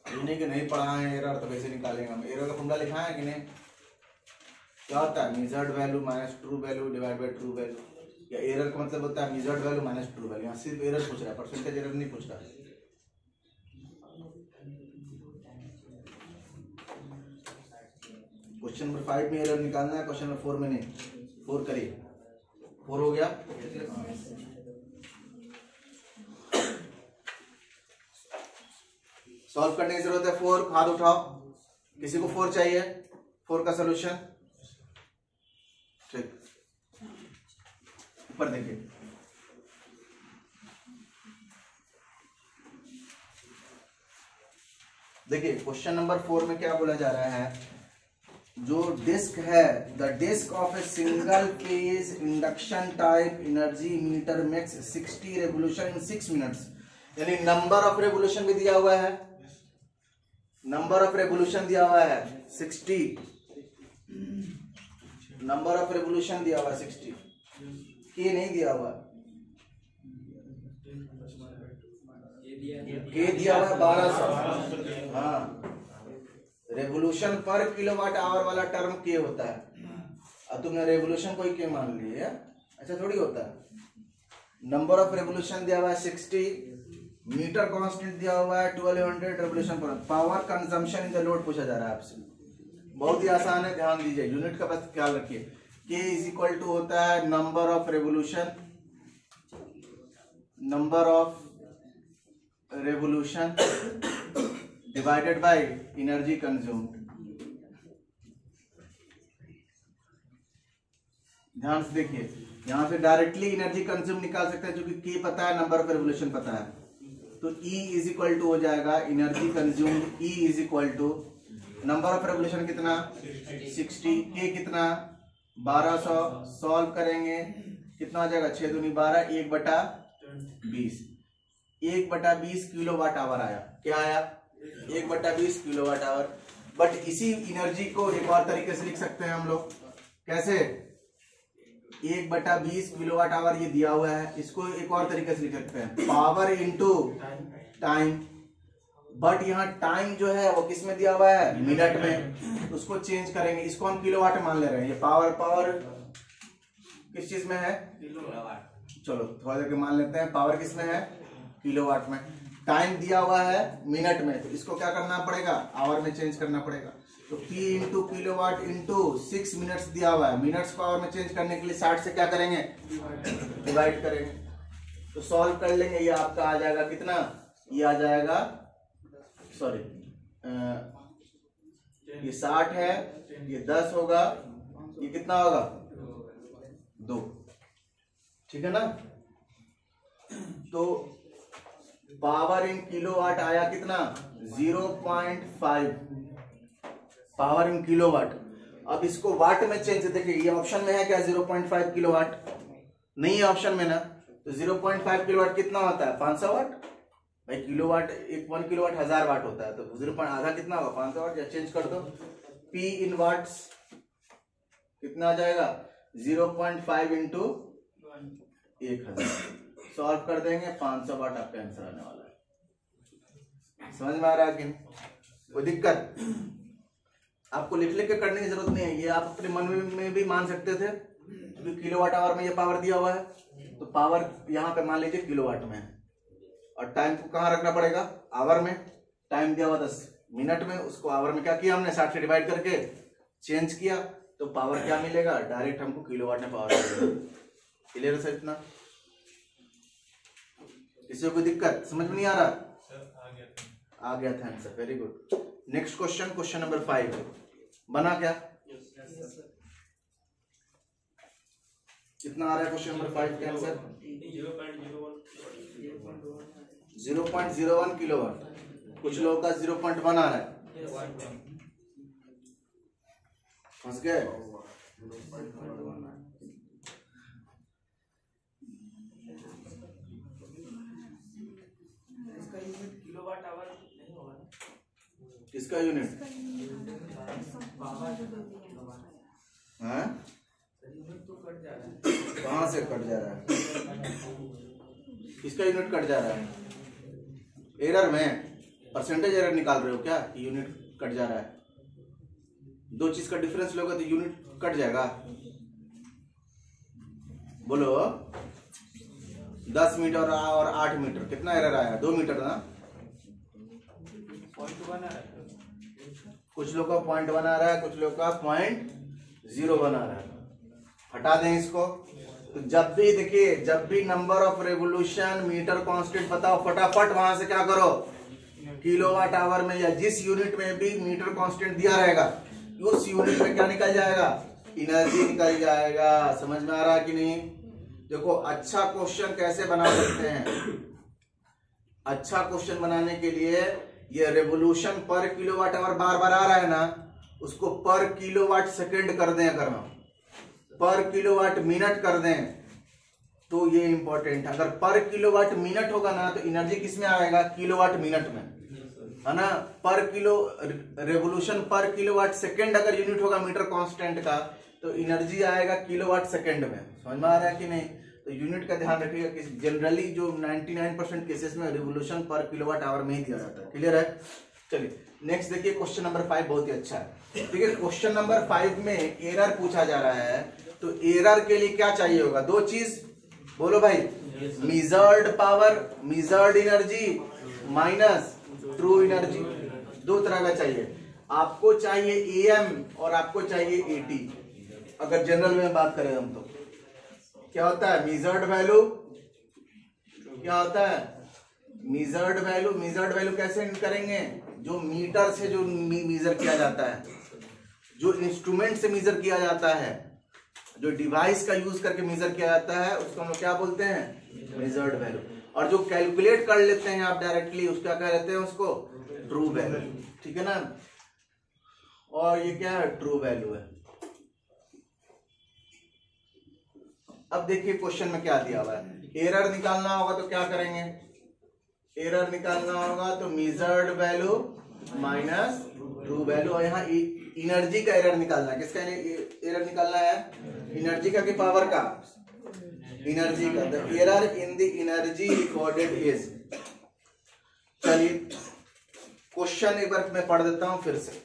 ये नहीं कि नहीं पढ़ा है एरर तो कैसे निकालेंगे हम। एरर का फॉर्मूला लिखा है कि नहीं, क्या होता है measured value minus true value divide by true value, या एरर का मतलब होता है measured value minus true value. यहाँ सिर्फ एरर पूछ रहा है, परसेंटेज एरर नहीं पूछ रहा है। क्वेश्चन नंबर 5 में एरर निकालना है, क्वेश्चन नंबर 4 में नहीं। 4 करिए। 4 हो गया। सॉल्व करने की जरूरत है। 4 हाथ उठाओ, किसी को 4 चाहिए? 4 का सोल्यूशन ठीक, ऊपर देखिए। देखिए क्वेश्चन नंबर 4 में क्या बोला जा रहा है, जो डिस्क है, the disc of a single phase induction type energy meter makes 60 revolution in 6 minutes. यानी नंबर ऑफ रेवोल्यूशन भी दिया हुआ है, नंबर ऑफ रेवोल्यूशन दिया हुआ है 60, नंबर ऑफ रेवोल्यूशन दिया हुआ है 60, के नहीं दिया हुआ, के दिया हुआ है 1200। हाँ, रेवोल्यूशन पर किलोवाट आवर वाला टर्म के होता है। अब तुमने रेवोल्यूशन को ही के मान लिए, अच्छा थोड़ी होता है। नंबर ऑफ रेवोल्यूशन दिया हुआ है 60, मीटर कांस्टेंट दिया हुआ है 1200 रेवोल्यूशन पर। Power consumption in the load पूछा जा रहा है आपसे, बहुत ही आसान है, ध्यान दीजिए। यूनिट का बस ख्याल रखिए। के इज इक्वल टू होता है number of revolution, number of revolution divided by energy consumed. ध्यान से देखिए, यहां से डायरेक्टली एनर्जी कंज्यूम निकाल सकते हैं, क्योंकि के पता है, नंबर ऑफ रेवोल्यूशन पता है। तो E इज इक्वल टू हो जाएगा energy consumed, E is equal to number of revolution कितना 60, के कितना 1200। सॉल्व करेंगे कितना हो जाएगा 6 दूनी 12, 1/20, 1/20 किलोवाट आवर आया। क्या आया? 1/20 किलोवाट आवर। बट इसी एनर्जी को एक और तरीके से लिख सकते हैं हम लोग। कैसे? 1/20 किलोवाट आवर ये दिया हुआ है, इसको एक और तरीके से लिख सकते हैं, पावर इनटू टाइम। बट यहाँ टाइम जो है वो किस में दिया हुआ है? मिनट में। उसको चेंज करेंगे, इसको हम किलोवाट मान ले रहे हैं। ये पावर किस चीज में है? चलो थोड़ा देर के मान लेते हैं, पावर किस में है? किलोवाट में। टाइम दिया हुआ है मिनट में, तो इसको क्या करना पड़ेगा? आवर में चेंज करना पड़ेगा। तो P into kilowatt into 6 minutes दिया हुआ है, मिनट्स को आवर में चेंज करने के लिए 60 से क्या करेंगे? डिवाइड करेंगे। तो सॉल्व कर लेंगे, ये आपका आ जाएगा कितना? ये आ जाएगा, सॉरी ये 60 है, ये 10 होगा, ये कितना होगा? 2। ठीक है ना? तो पावर इन किलोवाट आया कितना? 0.5 पावर इन किलोवाट। अब इसको वाट में चेंज, देखिए ये ऑप्शन में है क्या 0.5 किलोवाट? नहीं है ऑप्शन में ना। तो 0.5 किलोवाट कितना होता है? 500 वाट। भाई किलोवाट 1 किलोवाट 1000 वाट होता है, तो 0. आधा कितना होगा? 500 वाट। या चेंज कर दो, P इन वाट्स कितना आ जाएगा? 0.5 इंटू 1000। सॉल्व कर देंगे, 500 वाट आपका आंसर आने वाला है। समझ में आ रहा है कि कोई दिक्कत? आपको लिख लिख के करने की जरूरत नहीं है, ये आप अपने मन में भी मान सकते थे, क्योंकि किलोवाट आवर में ये पावर दिया हुआ है। तो पावर यहाँ पे मान लीजिए किलोवाट में है, और टाइम को कहाँ रखना पड़ेगा? आवर में। टाइम दिया हुआ 10 मिनट में, उसको आवर में क्या किया हमने? 60 से डिवाइड करके चेंज किया, तो पावर क्या मिलेगा? डायरेक्ट हमको किलोवाट में पावर मिलेगा। क्लियर है सर? इतना किसी को कोई दिक्कत समझ में नहीं आ रहा? आ गया था answer, very good. Next question, question number 5 बना क्या? कितना आ रहा है क्वेश्चन नंबर 5 के आंसर? 0.01 किलोवाट। कुछ लोगों का 0.1 आ रहा है। फंस गए? किलोवाट आवर नहीं होगा ना? किसका यूनिट? हाँ? तो कट जा रहा है। कहाँ से कट जा रहा है? किसका यूनिट कट जा रहा है? एरर में परसेंटेज एरर निकाल रहे हो क्या? यूनिट कट जा रहा है। दो चीज का डिफरेंस लोगे तो यूनिट कट जाएगा। बोलो 10 मीटर और 8 मीटर, कितना एरर आया? 2 मीटर ना? 0.1 आ रहा है। कुछ लोग का 0.1 आ रहा है, कुछ लोग का 0.0 बना रहा है। हटा दें इसको। तो जब भी देखिए, जब भी number of revolution metre constant बताओ, फटाफट वहां से क्या करो, किलोवाट आवर में या जिस यूनिट में भी मीटर कांस्टेंट दिया रहेगा उस यूनिट में क्या निकल जाएगा, एनर्जी निकल जाएगा। समझ में आ रहा है कि नहीं? देखो अच्छा क्वेश्चन कैसे बना सकते हैं। अच्छा क्वेश्चन बनाने के लिए ये रेवोल्यूशन पर किलोवाट आवर बार बार आ रहा है ना, उसको पर किलोवाट सेकंड कर दें, अगर हम पर किलोवाट मिनट कर दें तो ये इंपॉर्टेंट। अगर पर किलोवाट मिनट होगा ना तो एनर्जी किस में आएगा, किलोवाट मिनट में, है ना। पर kilo revolution per kilowatt second अगर यूनिट होगा मीटर कांस्टेंट का तो एनर्जी आएगा किलोवाट सेकंड में। समझ में आ रहा है कि नहीं? तो यूनिट का ध्यान रखिएगा कि जनरली जो 99% केसेस में रेवोल्यूशन पर किलोवाट आवर में ही दिया जाता है। क्लियर है? चलिए नेक्स्ट देखिए, क्वेश्चन नंबर 5 बहुत ही अच्छा है। ठीक है, क्वेश्चन नंबर 5 में एरर पूछा जा रहा है। तो एरर के लिए क्या चाहिए होगा, दो चीज बोलो भाई, measured power, measured energy minus true energy, दो तरह का चाहिए। आपको चाहिए एम और आपको चाहिए एटी। अगर जनरल में बात करें हम तो क्या होता है, मेजर्ड वैल्यू क्या होता है, मेजर्ड वैल्यू। मेजर्ड वैल्यू कैसे करेंगे, जो मीटर से जो मेजर किया जाता है, जो इंस्ट्रूमेंट से मेजर किया जाता है, जो डिवाइस का यूज करके मेजर किया जाता है उसको हम लोग क्या बोलते हैं, मेजर्ड वैल्यू। और जो कैलकुलेट कर लेते हैं आप डायरेक्टली, उसका क्या कहते हैं, उसको ट्रू वैल्यू। ठीक है ना। और ये क्या है, ट्रू वैल्यू है। अब देखिए क्वेश्चन में क्या दिया हुआ है, एरर निकालना होगा तो क्या करेंगे, एरर निकालना होगा तो measured value minus true value. और यहाँ एनर्जी का एरर निकालना है। किसका एरर निकालना है, एनर्जी का कि पावर का, एनर्जी का। The error in the energy recorded is. चलिए क्वेश्चन एक बार मैं पढ़ देता हूं फिर से।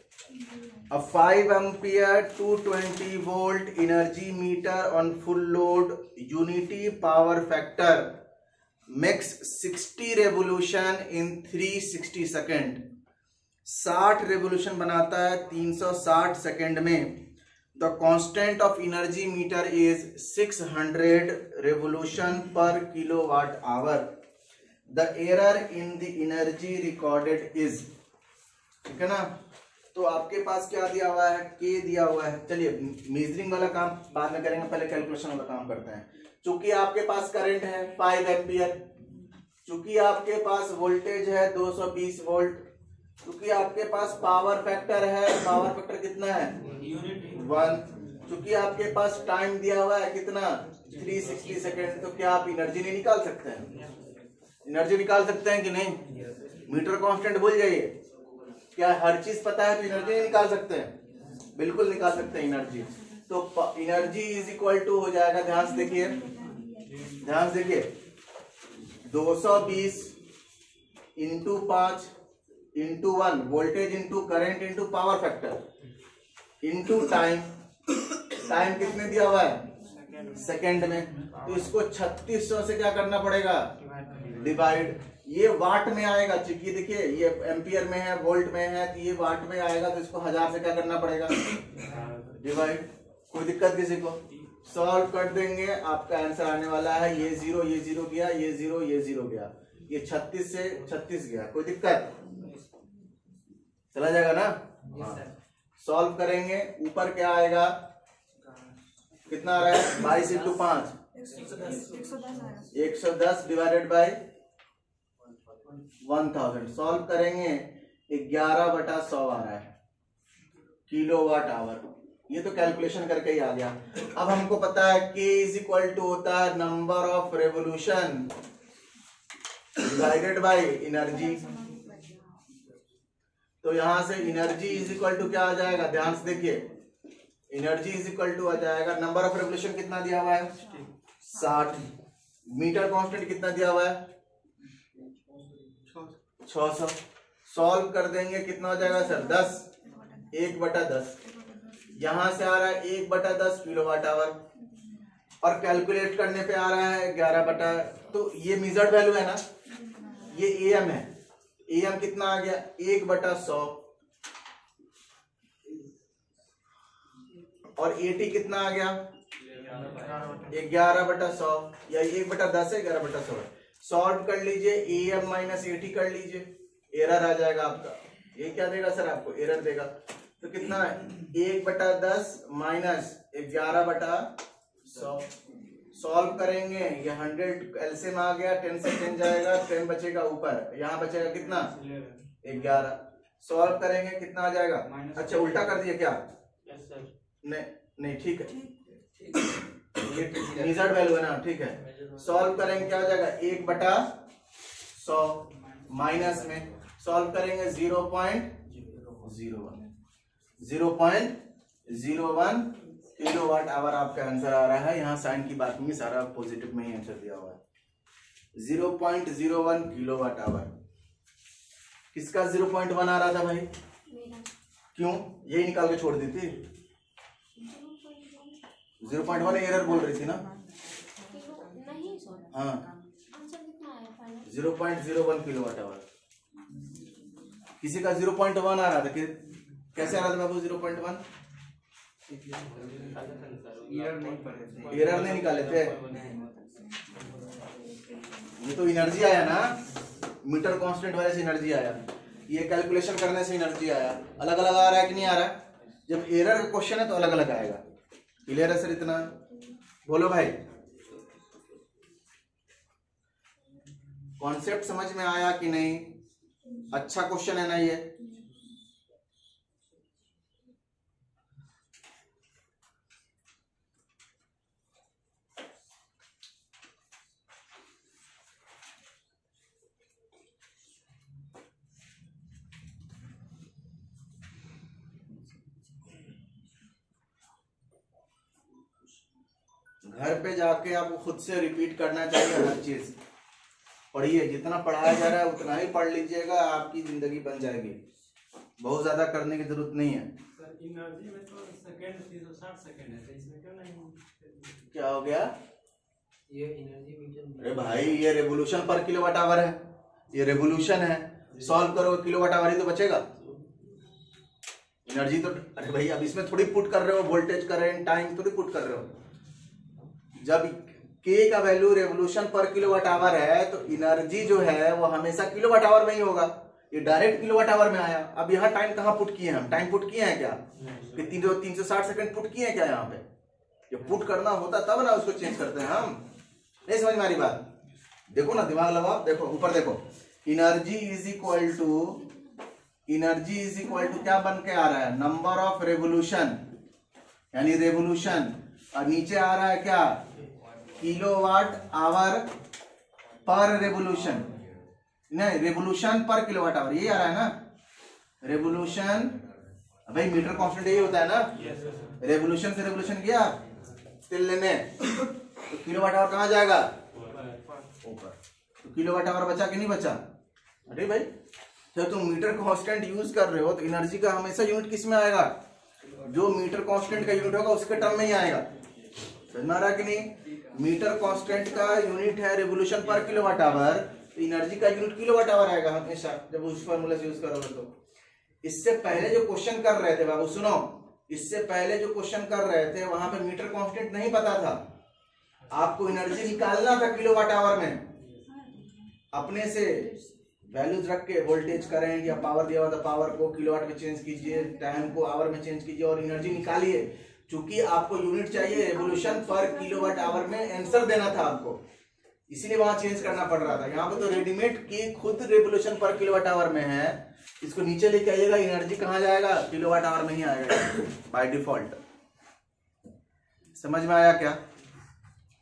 A 5 ampere 220 volt energy meter on full load unity power factor makes 60 revolution in 360 second। 60 revolution बनाता है 360 सेकेंड में। The constant of energy meter is 600 revolution per kilowatt hour. The error in the energy recorded is. ठीक है ना। तो आपके पास क्या दिया हुआ है, के दिया हुआ है। चलिए मेजरिंग वाला काम बाद में करेंगे, पहले कैलकुलेशन वाला काम करते हैं। चूंकि आपके पास करंट है 5 एम्पियर, चूंकि आपके पास वोल्टेज है 220 वोल्ट, क्योंकि आपके पास पावर फैक्टर है, पावर फैक्टर कितना है 1, चूंकि आपके पास टाइम दिया हुआ है कितना 360 सेकेंड, तो क्या आप एनर्जी नहीं निकाल सकते हैं, एनर्जी निकाल सकते हैं कि नहीं। मीटर कांस्टेंट भूल जाइए, क्या हर चीज पता है तो एनर्जी नहीं निकाल सकते हैं, बिल्कुल निकाल सकते हैं एनर्जी। तो एनर्जी इज इक्वल टू हो जाएगा, ध्यान से देखिए, ध्यान से देखिए, 220 into 5 into 1, voltage into current into power factor into time. Time कितने दिया हुआ है सेकंड में, तो इसको 3600 से क्या करना पड़ेगा, डिवाइड। ये वाट में आएगा, क्योंकि देखिए ये एम्पियर में है, वोल्ट में है, तो ये वाट में आएगा, तो इसको 1000 से क्या करना पड़ेगा, डिवाइड। कोई दिक्कत किसी को, सॉल्व कर देंगे, आपका आंसर आने वाला है ये 0 ये 0 गया, ये 0 ये 0 गया, ये 36 से 36 गया। कोई दिक्कत, चला जाएगा ना। सॉल्व करेंगे, ऊपर क्या आएगा, कितना आ रहा है 22 इंटू 5 110 डिवाइडेड बाई 1000। सॉल्व करेंगे 11/100 आ रहा है किलोवाट आवर। ये तो कैलकुलेशन करके ही आ गया। अब हमको पता है K इज इक्वल टू होता है number of revolution divided by energy. तो यहां से एनर्जी इज इक्वल टू क्या आ जाएगा, ध्यान से देखिए, एनर्जी इज इक्वल टू आ जाएगा, नंबर ऑफ रेवोल्यूशन कितना दिया हुआ है 60, मीटर कांस्टेंट कितना दिया हुआ है 600। सॉल्व कर देंगे, कितना हो जाएगा सर 10, 1/10। यहां से आ रहा है 1/10 किलोवाट आवर, और कैलकुलेट करने पे आ रहा है 11 तो ये मेजर्ड वैल्यू है ना, ये एम है, एम कितना आ गया 1/100। और AT कितना आ गया 11/100 या 1/10 है 11/100। सॉल्व कर लीजिए, AM माइनस AT कर लीजिए, एरर आ जाएगा आपका। ये क्या देगा सर आपको, एरर देगा। तो कितना है 1/10 माइनस 11/100। सॉल्व करेंगे, ये 100 एलसीएम आ गया, 10 से 10 जाएगा, 10 बचेगा ऊपर, यहाँ बचेगा कितना 11। सॉल्व करेंगे कितना आ जाएगा, अच्छा उल्टा कर दिए क्या, नहीं नहीं ठीक है, रिजल्ट वैल्यू है ना, ठीक है। सॉल्व करेंगे क्या हो जाएगा 1/100 माइनस में सॉल्व करेंगे 0.01 किलोवाट आवर आपका आंसर आ रहा है। यहाँ साइन की बात नहीं, सारा पॉजिटिव में ही आंसर दिया हुआ है। 0.01 किलोवाट आवर। किसका 0.1 आ रहा था भाई, क्यों यही निकाल के छोड़ दी थी, 0.1 एरर बोल रही थी ना, हाँ 0.01 किलोवाट आवर। किसी का 0.1 आ रहा था, कैसे आ रहा था बाबू 0.1, एरर नहीं निकाले थे, ये तो एनर्जी आया ना, मीटर कांस्टेंट वाले से एनर्जी आया, ये कैलकुलेशन करने से एनर्जी आया। अलग अलग आ रहा है कि नहीं आ रहा है, जब एरर का क्वेश्चन है तो अलग अलग आएगा। क्लियर है सर, इतना बोलो भाई, कॉन्सेप्ट समझ में आया कि नहीं, अच्छा क्वेश्चन है ना ये। घर पे जाके आपको खुद से रिपीट करना चाहिए हर चीज। पढ़िए, जितना पढ़ाया जा रहा है उतना ही पढ़ लीजिएगा, आपकी जिंदगी बन जाएगी। बहुत ज्यादा करने की जरूरत नहीं है। सर एनर्जी में तो सेकंड 360 सेकंड है, तो इसमें क्यों नहीं, क्या हो गया, ये एनर्जी मीटर, अरे भाई ये रेवोल्यूशन पर किलोवाट आवर है, ये रेवोल्यूशन है, सॉल्व करो किलोवाट आवर ही तो बचेगा। एनर्जी तो, अरे भाई अब इसमें थोड़ी पुट कर रहे हो वोल्टेज करंट टाइम, थोड़ी पुट कर रहे हो। जब के का value revolution per kilowatt our है तो एनर्जी जो है वो हमेशा किलोवाट आवर में ही होगा, ये डायरेक्ट किलोवाट आवर में आया। अब यहाँ टाइम कहाँ पुट किए हैं, हम टाइम पुट किए हैं क्या, कि 360 सेकंड पुट किए हैं क्या, यहाँ पे ये पुट करना होता तब ना उसको चेंज करते हैं हम। नहीं समझ में आ रही बात, देखो ना दिमाग लगाओ, देखो ऊपर देखो, एनर्जी इज इक्वल टू क्या बन के आ रहा है, नंबर ऑफ रेवोल्यूशन, यानी रेवोल्यूशन, और नीचे आ रहा है क्या, किलोवाट आवर पर रेवोल्यूशन, नहीं रेवोल्यूशन पर किलोवाट आवर, ये आ रहा है ना, रेवोल्यूशन, भाई मीटर कांस्टेंट यही होता है ना, रेवोल्यूशन से रेवोल्यूशन किया तिल लेने, तो किलोवाट आवर कहाँ जाएगा, ऊपर, तो किलोवाट आवर बचा कि नहीं बचा। अरे भाई जब तुम मीटर कांस्टेंट यूज कर रहे हो तो एनर्जी का हमेशा यूनिट किस में आएगा, जो मीटर कांस्टेंट का यूनिट होगा उसके टर्म में ही आएगा। समझ में आ रहा कि नहीं, मीटर कांस्टेंट का यूनिट है रेवोल्यूशन पर किलोवाट आवर, तो एनर्जी का यूनिट किलोवाट आवर आएगा हमेशा जब उस फार्मूला से यूज करोगे। तो इससे पहले जो क्वेश्चन कर रहे थे बाबू सुनो, इससे पहले जो क्वेश्चन कर रहे थे वहां पे मीटर कांस्टेंट नहीं पता था, आपको एनर्जी निकालना था किलोवाट आवर में, अपने से वैल्यूज रख के वोल्टेज करंट या पावर दिया हुआ था पावर को किलोवाट में चेंज कीजिए, टाइम को आवर में चेंज कीजिए और एनर्जी निकालिए। चूंकि आपको यूनिट चाहिए रेवोल्यूशन पर किलोवाट आवर में आंसर देना था आपको, इसीलिए वहां चेंज करना पड़ रहा था। यहाँ पे तो रेडीमेड की खुद रेवोल्यूशन पर किलोवाट आवर में है, इसको नीचे लेके आइएगा, एनर्जी कहाँ जाएगा, किलोवाट आवर में ही आएगा बाय डिफॉल्ट। समझ में आया क्या,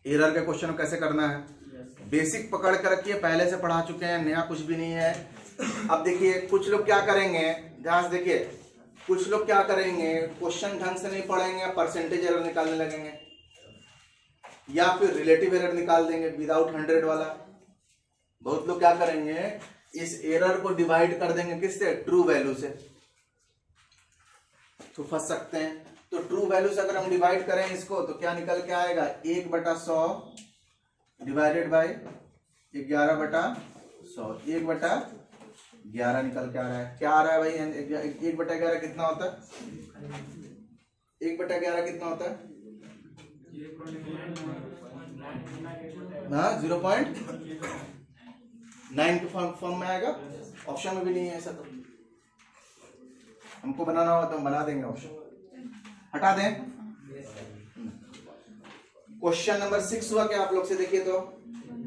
एरर के क्वेश्चन को कैसे करना है, बेसिक पकड़ कर रखिए, पहले से पढ़ा चुके हैं, नया कुछ भी नहीं है। अब देखिए कुछ लोग क्या करेंगे, ध्यान से देखिए, कुछ लोग क्या करेंगे, क्वेश्चन ढंग से नहीं पढ़ेंगे, परसेंटेज एरर निकालने लगेंगे या फिर रिलेटिव एरर निकाल देंगे विदाउट 100 वाला। बहुत लोग क्या करेंगे, इस एरर को डिवाइड कर देंगे किससे, ट्रू वैल्यू से, तो फंस सकते हैं। तो ट्रू वैल्यू से अगर हम डिवाइड करें इसको तो क्या निकल के आएगा, 1/100 डिवाइडेड बाई 11/100, 1/11 निकल के आ रहा है। क्या आ रहा है भाई, 1/11 कितना होता है, 1/11 कितना होता है? हाँ 0.9 के फॉर्म में आएगा। ऑप्शन में भी नहीं है ऐसा, तो हमको बनाना होगा तो हम बना देंगे ऑप्शन, हटा दें। क्वेश्चन नंबर 6 हुआ क्या आप लोग से? देखिए तो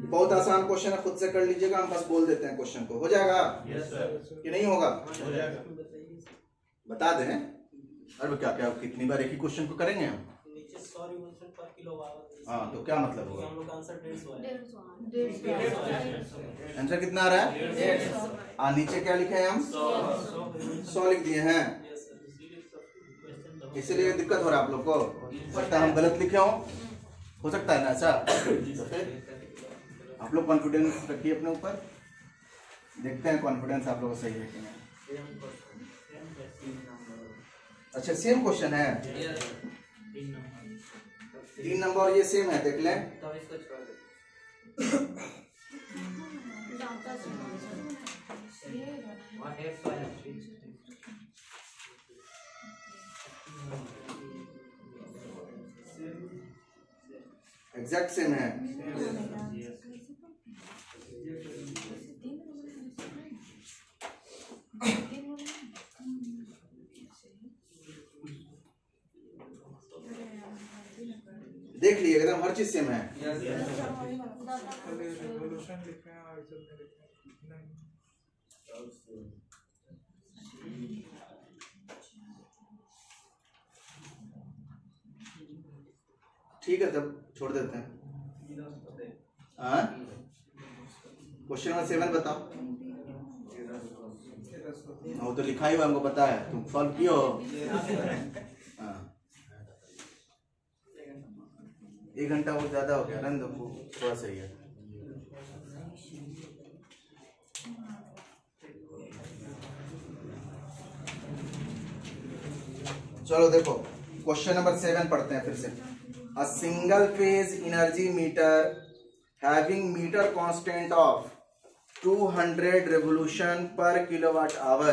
बहुत आसान क्वेश्चन है, खुद से कर लीजिएगा, हम बस बोल देते हैं क्वेश्चन को। हो जाएगा कि नहीं होगा? हो जाएगा। बता दें। अरे क्या क्या कितनी बार एक ही क्वेश्चन को करेंगे हम? नीचे 100 रिवोल्यूशन पर किलोवाट। हाँ तो क्या मतलब होगा? हम लोग का आंसर 150 है। आंसर कितना आ रहा है? 150। नीचे क्या लिखे हैं हम? 100 लिख दिए हैं, इसीलिए दिक्कत हो रहा है आप लोग को। सकता है हम गलत लिखे हो सकता है ना ऐसा। तो फिर आप लोग कॉन्फिडेंस रखिए अपने ऊपर, देखते हैं कॉन्फिडेंस आप लोगों को सही है कि नहीं। अच्छा सेम क्वेश्चन है, 3 नंबर और ये सेम है, देख लें। तब इसको छोड़ दो। एग्जैक्ट सेम है। देख लिए एकदम हर चीज सेम है। रिवोल्यूशन लिखे हैं और सब में लिखे हैं। ठीक है तब छोड़ देते हैं। हाँ क्वेश्चन नंबर 7 बताओ। वो तो लिखा ही हुआ हमको पता है, तुम सॉल्व किए हो। हाँ 1 घंटा वो ज्यादा हो गया ना, थोड़ा सही है। चलो देखो क्वेश्चन नंबर 7 पढ़ते हैं फिर से। A single phase energy meter having meter constant of 200 revolution per kilowatt hour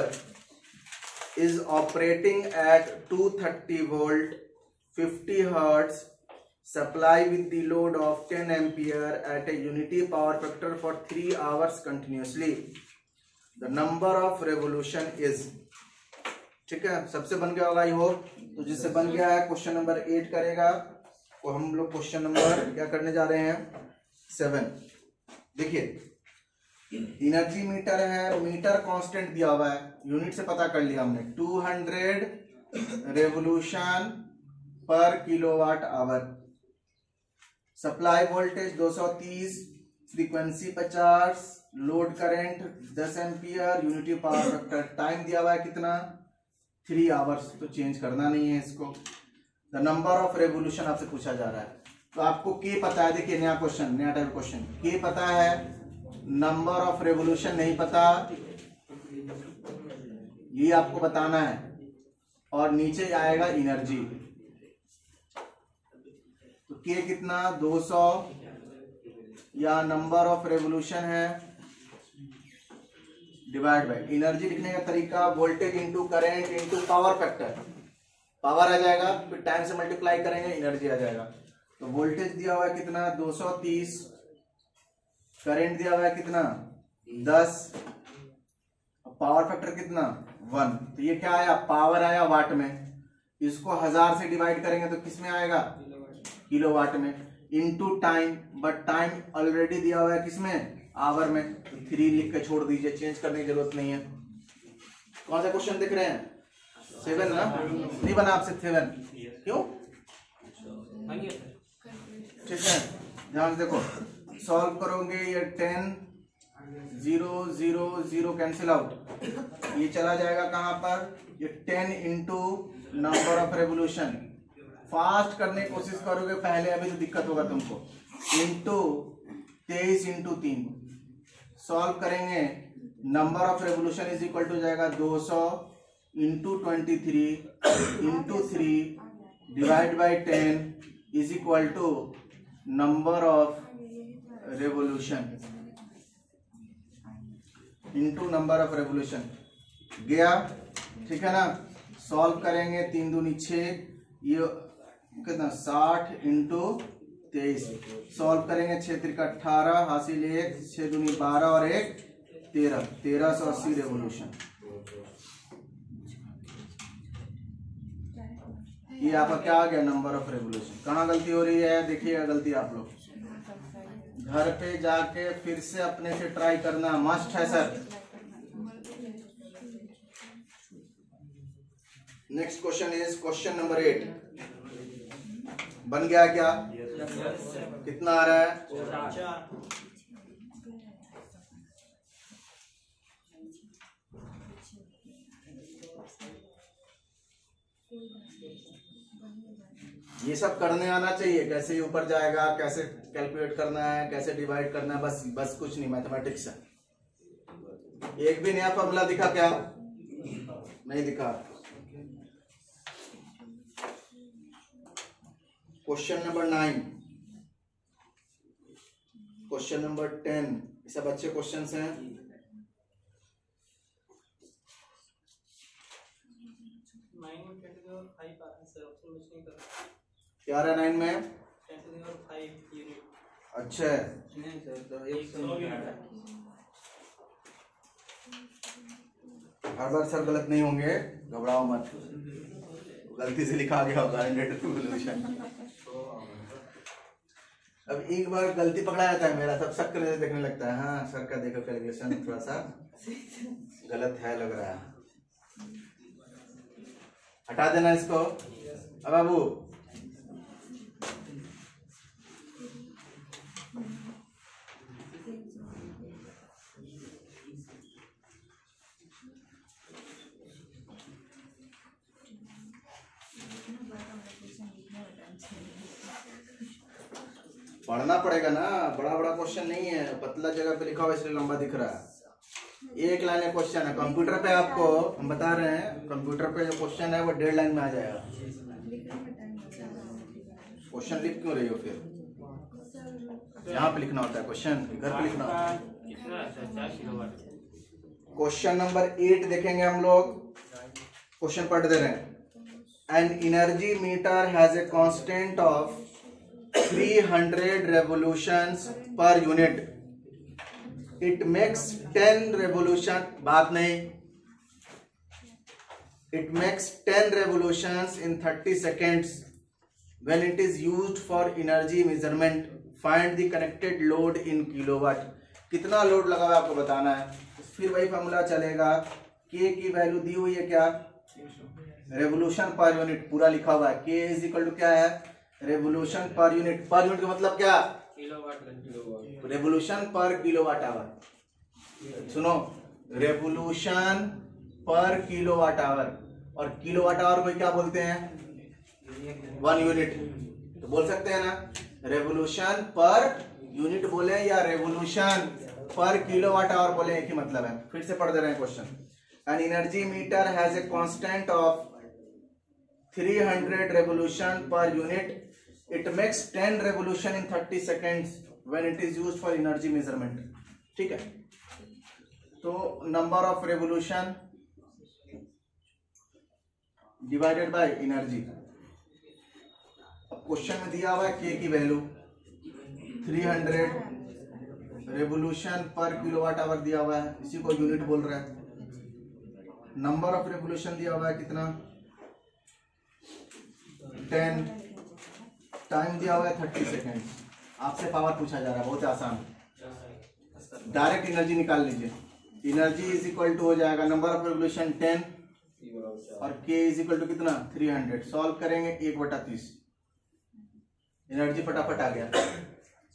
is operating at 230 volt 50 hertz supply with the load of 10 ampere at a unity power factor for 3 hours continuously. The number of revolution is, ठीक है सबसे बन गया होगा I hope. तो जिससे बन गया है क्वेश्चन नंबर 8 करेगा, तो हम लोग क्वेश्चन नंबर क्या करने जा रहे हैं 7। देखिए एनर्जी मीटर है, मीटर कांस्टेंट दिया हुआ है, यूनिट से पता कर लिया हमने 200 revolution per kilowatt our, supply voltage 230, frequency 50, load current 10 ampere, unity power factor, time दिया हुआ है कितना 3 आवर्स, तो चेंज करना नहीं है इसको। द नंबर ऑफ रेवोल्यूशन आपसे पूछा जा रहा है, तो आपको के पता है। देखिए नया क्वेश्चन, नया टाइप क्वेश्चन, के पता है, नंबर ऑफ रेवोल्यूशन नहीं पता, ये आपको बताना है। और नीचे आएगा एनर्जी, तो के कितना 200 या नंबर ऑफ रेवोल्यूशन है डिवाइड बाय एनर्जी। लिखने का तरीका voltage into current into power factor, power आ जाएगा, फिर टाइम से मल्टीप्लाई करेंगे एनर्जी आ जाएगा। तो वोल्टेज दिया हुआ है कितना 230, करंट दिया हुआ है कितना 10, पावर फैक्टर कितना 1। तो ये क्या आया पावर आया वाट में, इसको 1000 से डिवाइड करेंगे तो किस में आएगा किलोवाट में, into time, but time already दिया हुआ है किसमें आवर में, तो 3 लिख के छोड़ दीजिए, चेंज करने की जरूरत नहीं है। कौन सा क्वेश्चन दिख रहे हैं 7 ना, नहीं बना आपसे 7 क्यों, ठीक है ध्यान से देखो, सॉल्व करोगे ये 10 0 0 0 कैंसिल आउट, ये चला जाएगा कहां पर, ये 10 into number of revolution, fast करने की कोशिश करोगे पहले, अभी तो दिक्कत होगा तुमको, इंटू 23 इंटू 3, सॉल्व करेंगे number of revolution is equal to जाएगा 200 into 23 into 3 divide by 10 is equal to number of revolution into number of revolution गया, ठीक है ना। सॉल्व करेंगे 3 दूनी 6, ये कितना 60 इंटू 23 सॉल्व करेंगे। 6 त्रिक 18 हासिल 1, 6 दूनी 12 और 1 13, 1380 रेवोल्यूशन। ये आपका क्या आ गया नंबर ऑफ रेवोल्यूशन। कहाँ गलती हो रही है देखिएगा गलती आप लोग घर पे जाके फिर से अपने से ट्राई करना मस्ट है sir. Next question is question number 8। बन गया क्या? कितना आ रहा है? 4। ये सब करने आना चाहिए, कैसे ऊपर जाएगा, कैसे कैलकुलेट करना है, कैसे डिवाइड करना है, बस कुछ नहीं, मैथमेटिक्स है। एक भी नया फॉर्मूला दिखा क्या? नहीं दिखा। क्वेश्चन नंबर 9, क्वेश्चन नंबर 10, ये सब अच्छे क्वेश्चंस हैं। क्या रहा 9 में? 10⁵ यूनिट। अच्छा है। नहीं सर, तो 100 हर बार सर गलत नहीं होंगे, घबराओ मत, गलती से लिखा गया होगा 100 रेवोल्यूशन। अब एक बार गलती पकड़ा जाता है मेरा, सब शक करने से देखने लगता है। हाँ सर का देखो कैलकुलेशन थोड़ा सा गलत है लग रहा है, हटा देना इसको। अब बाबू पढ़ना पड़ेगा ना, बड़ा बड़ा क्वेश्चन नहीं है, पतला जगह पे लिखा हुआ इसलिए लंबा दिख रहा है। एक लाइन का क्वेश्चन है कंप्यूटर पे, आपको हम बता रहे हैं कंप्यूटर पे जो क्वेश्चन है वो 1.5 लाइन में आ जाएगा। क्वेश्चन लिख क्यों रही हो फिर? यहाँ पे लिखना होता है क्वेश्चन, घर पे लिखना होता है। क्वेश्चन नंबर 8 देखेंगे हम लोग, क्वेश्चन पढ़ दे रहे हैं। An energy meter has a constant of 300 revolutions per unit. It makes 10 revolution, बात नहीं, it makes 10 revolutions in 30 seconds when it is used for energy measurement. Find the connected load in kilowatt. कितना load लगा हुआ है आपको बताना है। फिर वही फॉर्मूला चलेगा, K की वैल्यू दी हुई है क्या? रेवोल्यूशन पर यूनिट पूरा लिखा हुआ है। K इज इक्वल टू क्या है? Revolution per unit. Per unit का मतलब क्या? Kilowatt. Revolution per kilowatt our. सुनो, रेवोल्यूशन पर किलोवाट आवर, और किलोवाट आवर को क्या बोलते हैं? 1 यूनिट। तो बोल सकते हैं ना, रेवोल्यूशन पर यूनिट बोले या रेवोल्यूशन पर किलोवाट आवर बोले, एक ही मतलब है। फिर से पढ़ दे रहे हैं question. An energy meter has a constant of 300 revolution per unit. It makes 10 revolution in 30 seconds when it is used for energy measurement. ठीक है, तो number of revolution divided by energy। अब क्वेश्चन में दिया हुआ है K की value 300 revolution per kilowatt hour दिया हुआ है, इसी को यूनिट बोल रहा है। नंबर ऑफ रेवोल्यूशन दिया हुआ है कितना? 10। टाइम दिया हुआ है 30 सेकेंड। आपसे पावर पूछा जा रहा है, बहुत आसान, डायरेक्ट एनर्जी निकाल लीजिए। एनर्जी इज इक्वल टू हो जाएगा नंबर ऑफ रेवोल्यूशन 10 और K इज इक्वल टू कितना? 300। सॉल्व करेंगे 1/30। एनर्जी फटाफट आ गया,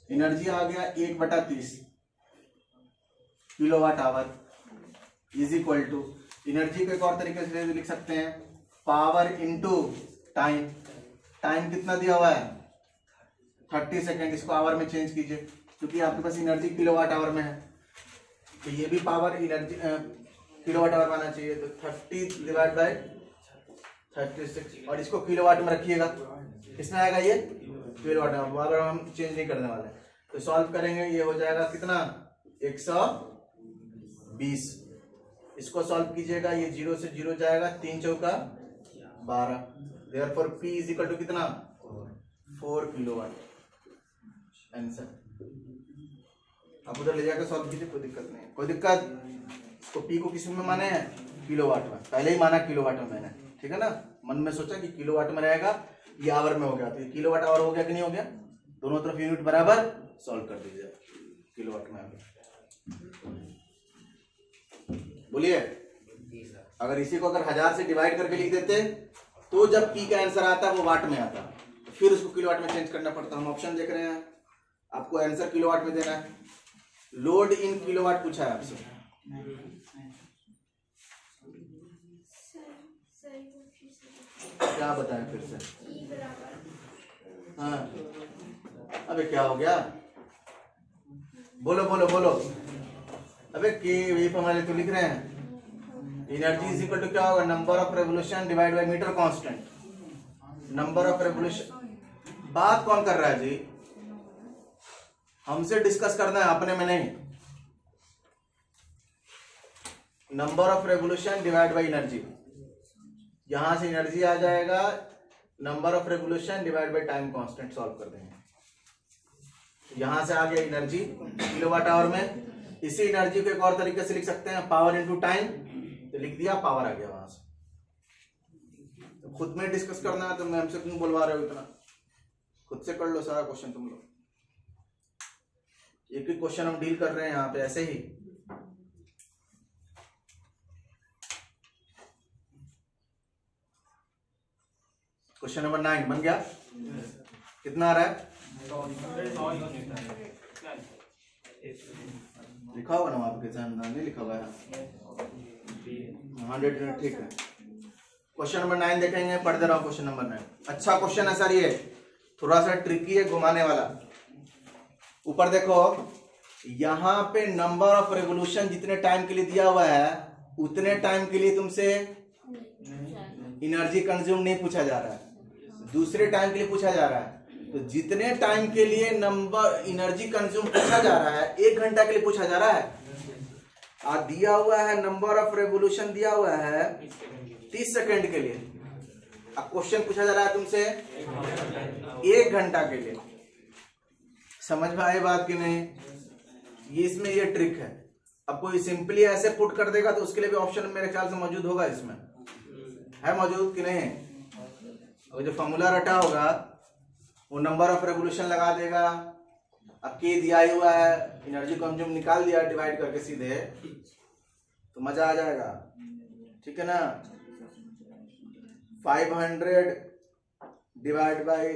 एनर्जी आ गया 1/30 kilowatt hour is equal to, energy को एक और तरीके से लिख सकते हैं, पावर इनटू टाइम। टाइम कितना दिया हुआ है? 30 सेकेंड। इसको आवर में चेंज कीजिए, क्योंकि आपके पास एनर्जी किलोवाट आवर में है, तो ये भी पावर एनर्जी किलोवाट आवर में आना चाहिए। तो 30 डिवाइड बाय 36, और इसको किलोवाट में रखिएगा, किसमें आएगा ये? Kilowatt hour. आवर हम चेंज नहीं करने वाले। तो सॉल्व करेंगे, ये हो जाएगा कितना? 120। इसको सॉल्व कीजिएगा, ये 0 से 0 जाएगा, 3 चौका 12, therefore P is equal to कितना 4 किलोवाट आंसर। आप उधर ले जाकर सॉल्व कीजिए, कोई दिक्कत नहीं है, कोई दिक्कत। तो P को किस में माने हैं किलोवाट में, पहले ही माना किलोवाट में मैंने, ठीक है ना। मन में सोचा कि किलोवाट में रहेगा, ये आवर में हो गया, तो ये किलोवाट आवर हो गया कि नहीं हो गया, दोनों तरफ यूनिट बराबर सॉल्व कर दीजिए, किलोवाट में आ गया। बोलिए अगर इसी को अगर 1000 से डिवाइड करके लिख देते तो जब P का आंसर आता वो वाट में आता, तो फिर उसको किलोवाट में चेंज करना पड़ता। हम ऑप्शन देख रहे हैं, आपको आंसर किलोवाट में देना है। लोड इन किलोवाट पूछा है आपसे, क्या बताएं फिर से। हाँ अबे क्या हो गया, बोलो बोलो बोलो। अबे के वेव हमारे तो लिख रहे हैं एनर्जी इज इक्वल टू क्या होगा, number of revolution divide by metre constant. Number of revolution, बात कौन कर रहा है जी, हमसे डिस्कस करना है, अपने में नहीं। Number of revolution divide by energy, यहां से एनर्जी आ जाएगा, number of revolution divide by time constant solve कर देंगे। यहां से आ गया एनर्जी किलोवाट आवर में। इसी एनर्जी को एक और तरीके से लिख सकते हैं, पावर इनटू टाइम, तो लिख दिया, पावर आ गया वहां से। तो खुद में डिस्कस करना है तो मैं हमसे क्यों बुलवा रहे हो इतना, खुद से कर लो सारा क्वेश्चन तुम लोग। एक ही क्वेश्चन हम डील कर रहे हैं यहाँ पे ऐसे ही। क्वेश्चन नंबर 9 बन गया, कितना आ रहा है, लिखा होगा ना आपके सामने, नहीं लिखा हुआ है 100 यूनिट, ठीक है। क्वेश्चन नंबर 9 देखेंगे, पढ़ दे रहा हूँ क्वेश्चन नंबर 9। अच्छा क्वेश्चन है सर, ये थोड़ा सा ट्रिकी है, घुमाने वाला। ऊपर देखो, यहाँ पे नंबर ऑफ रेवोल्यूशन जितने टाइम के लिए दिया हुआ है उतने टाइम के लिए तुमसे एनर्जी कंज्यूम नहीं पूछा जा रहा है, दूसरे टाइम के लिए पूछा जा रहा है। तो जितने टाइम के लिए नंबर एनर्जी कंज्यूम पूछा जा रहा है, 1 घंटा के लिए पूछा जा रहा है, और दिया हुआ है नंबर ऑफ रेवोल्यूशन दिया हुआ है 30 सेकेंड के लिए। अब क्वेश्चन पूछा जा रहा है तुमसे 1 घंटा के लिए। समझ में आई बात कि नहीं, ये इसमें ये ट्रिक है। अब कोई सिंपली ऐसे पुट कर देगा तो उसके लिए भी ऑप्शन मेरे ख्याल से मौजूद होगा, इसमें है मौजूद कि नहीं। और जो फॉर्मूला रटा होगा वो नंबर ऑफ रेवोल्यूशन लगा देगा। अब के दिया ही हुआ है, एनर्जी कंज्यूम निकाल दिया डिवाइड करके सीधे, तो मजा आ जाएगा, ठीक है ना। 500 डिवाइड बाय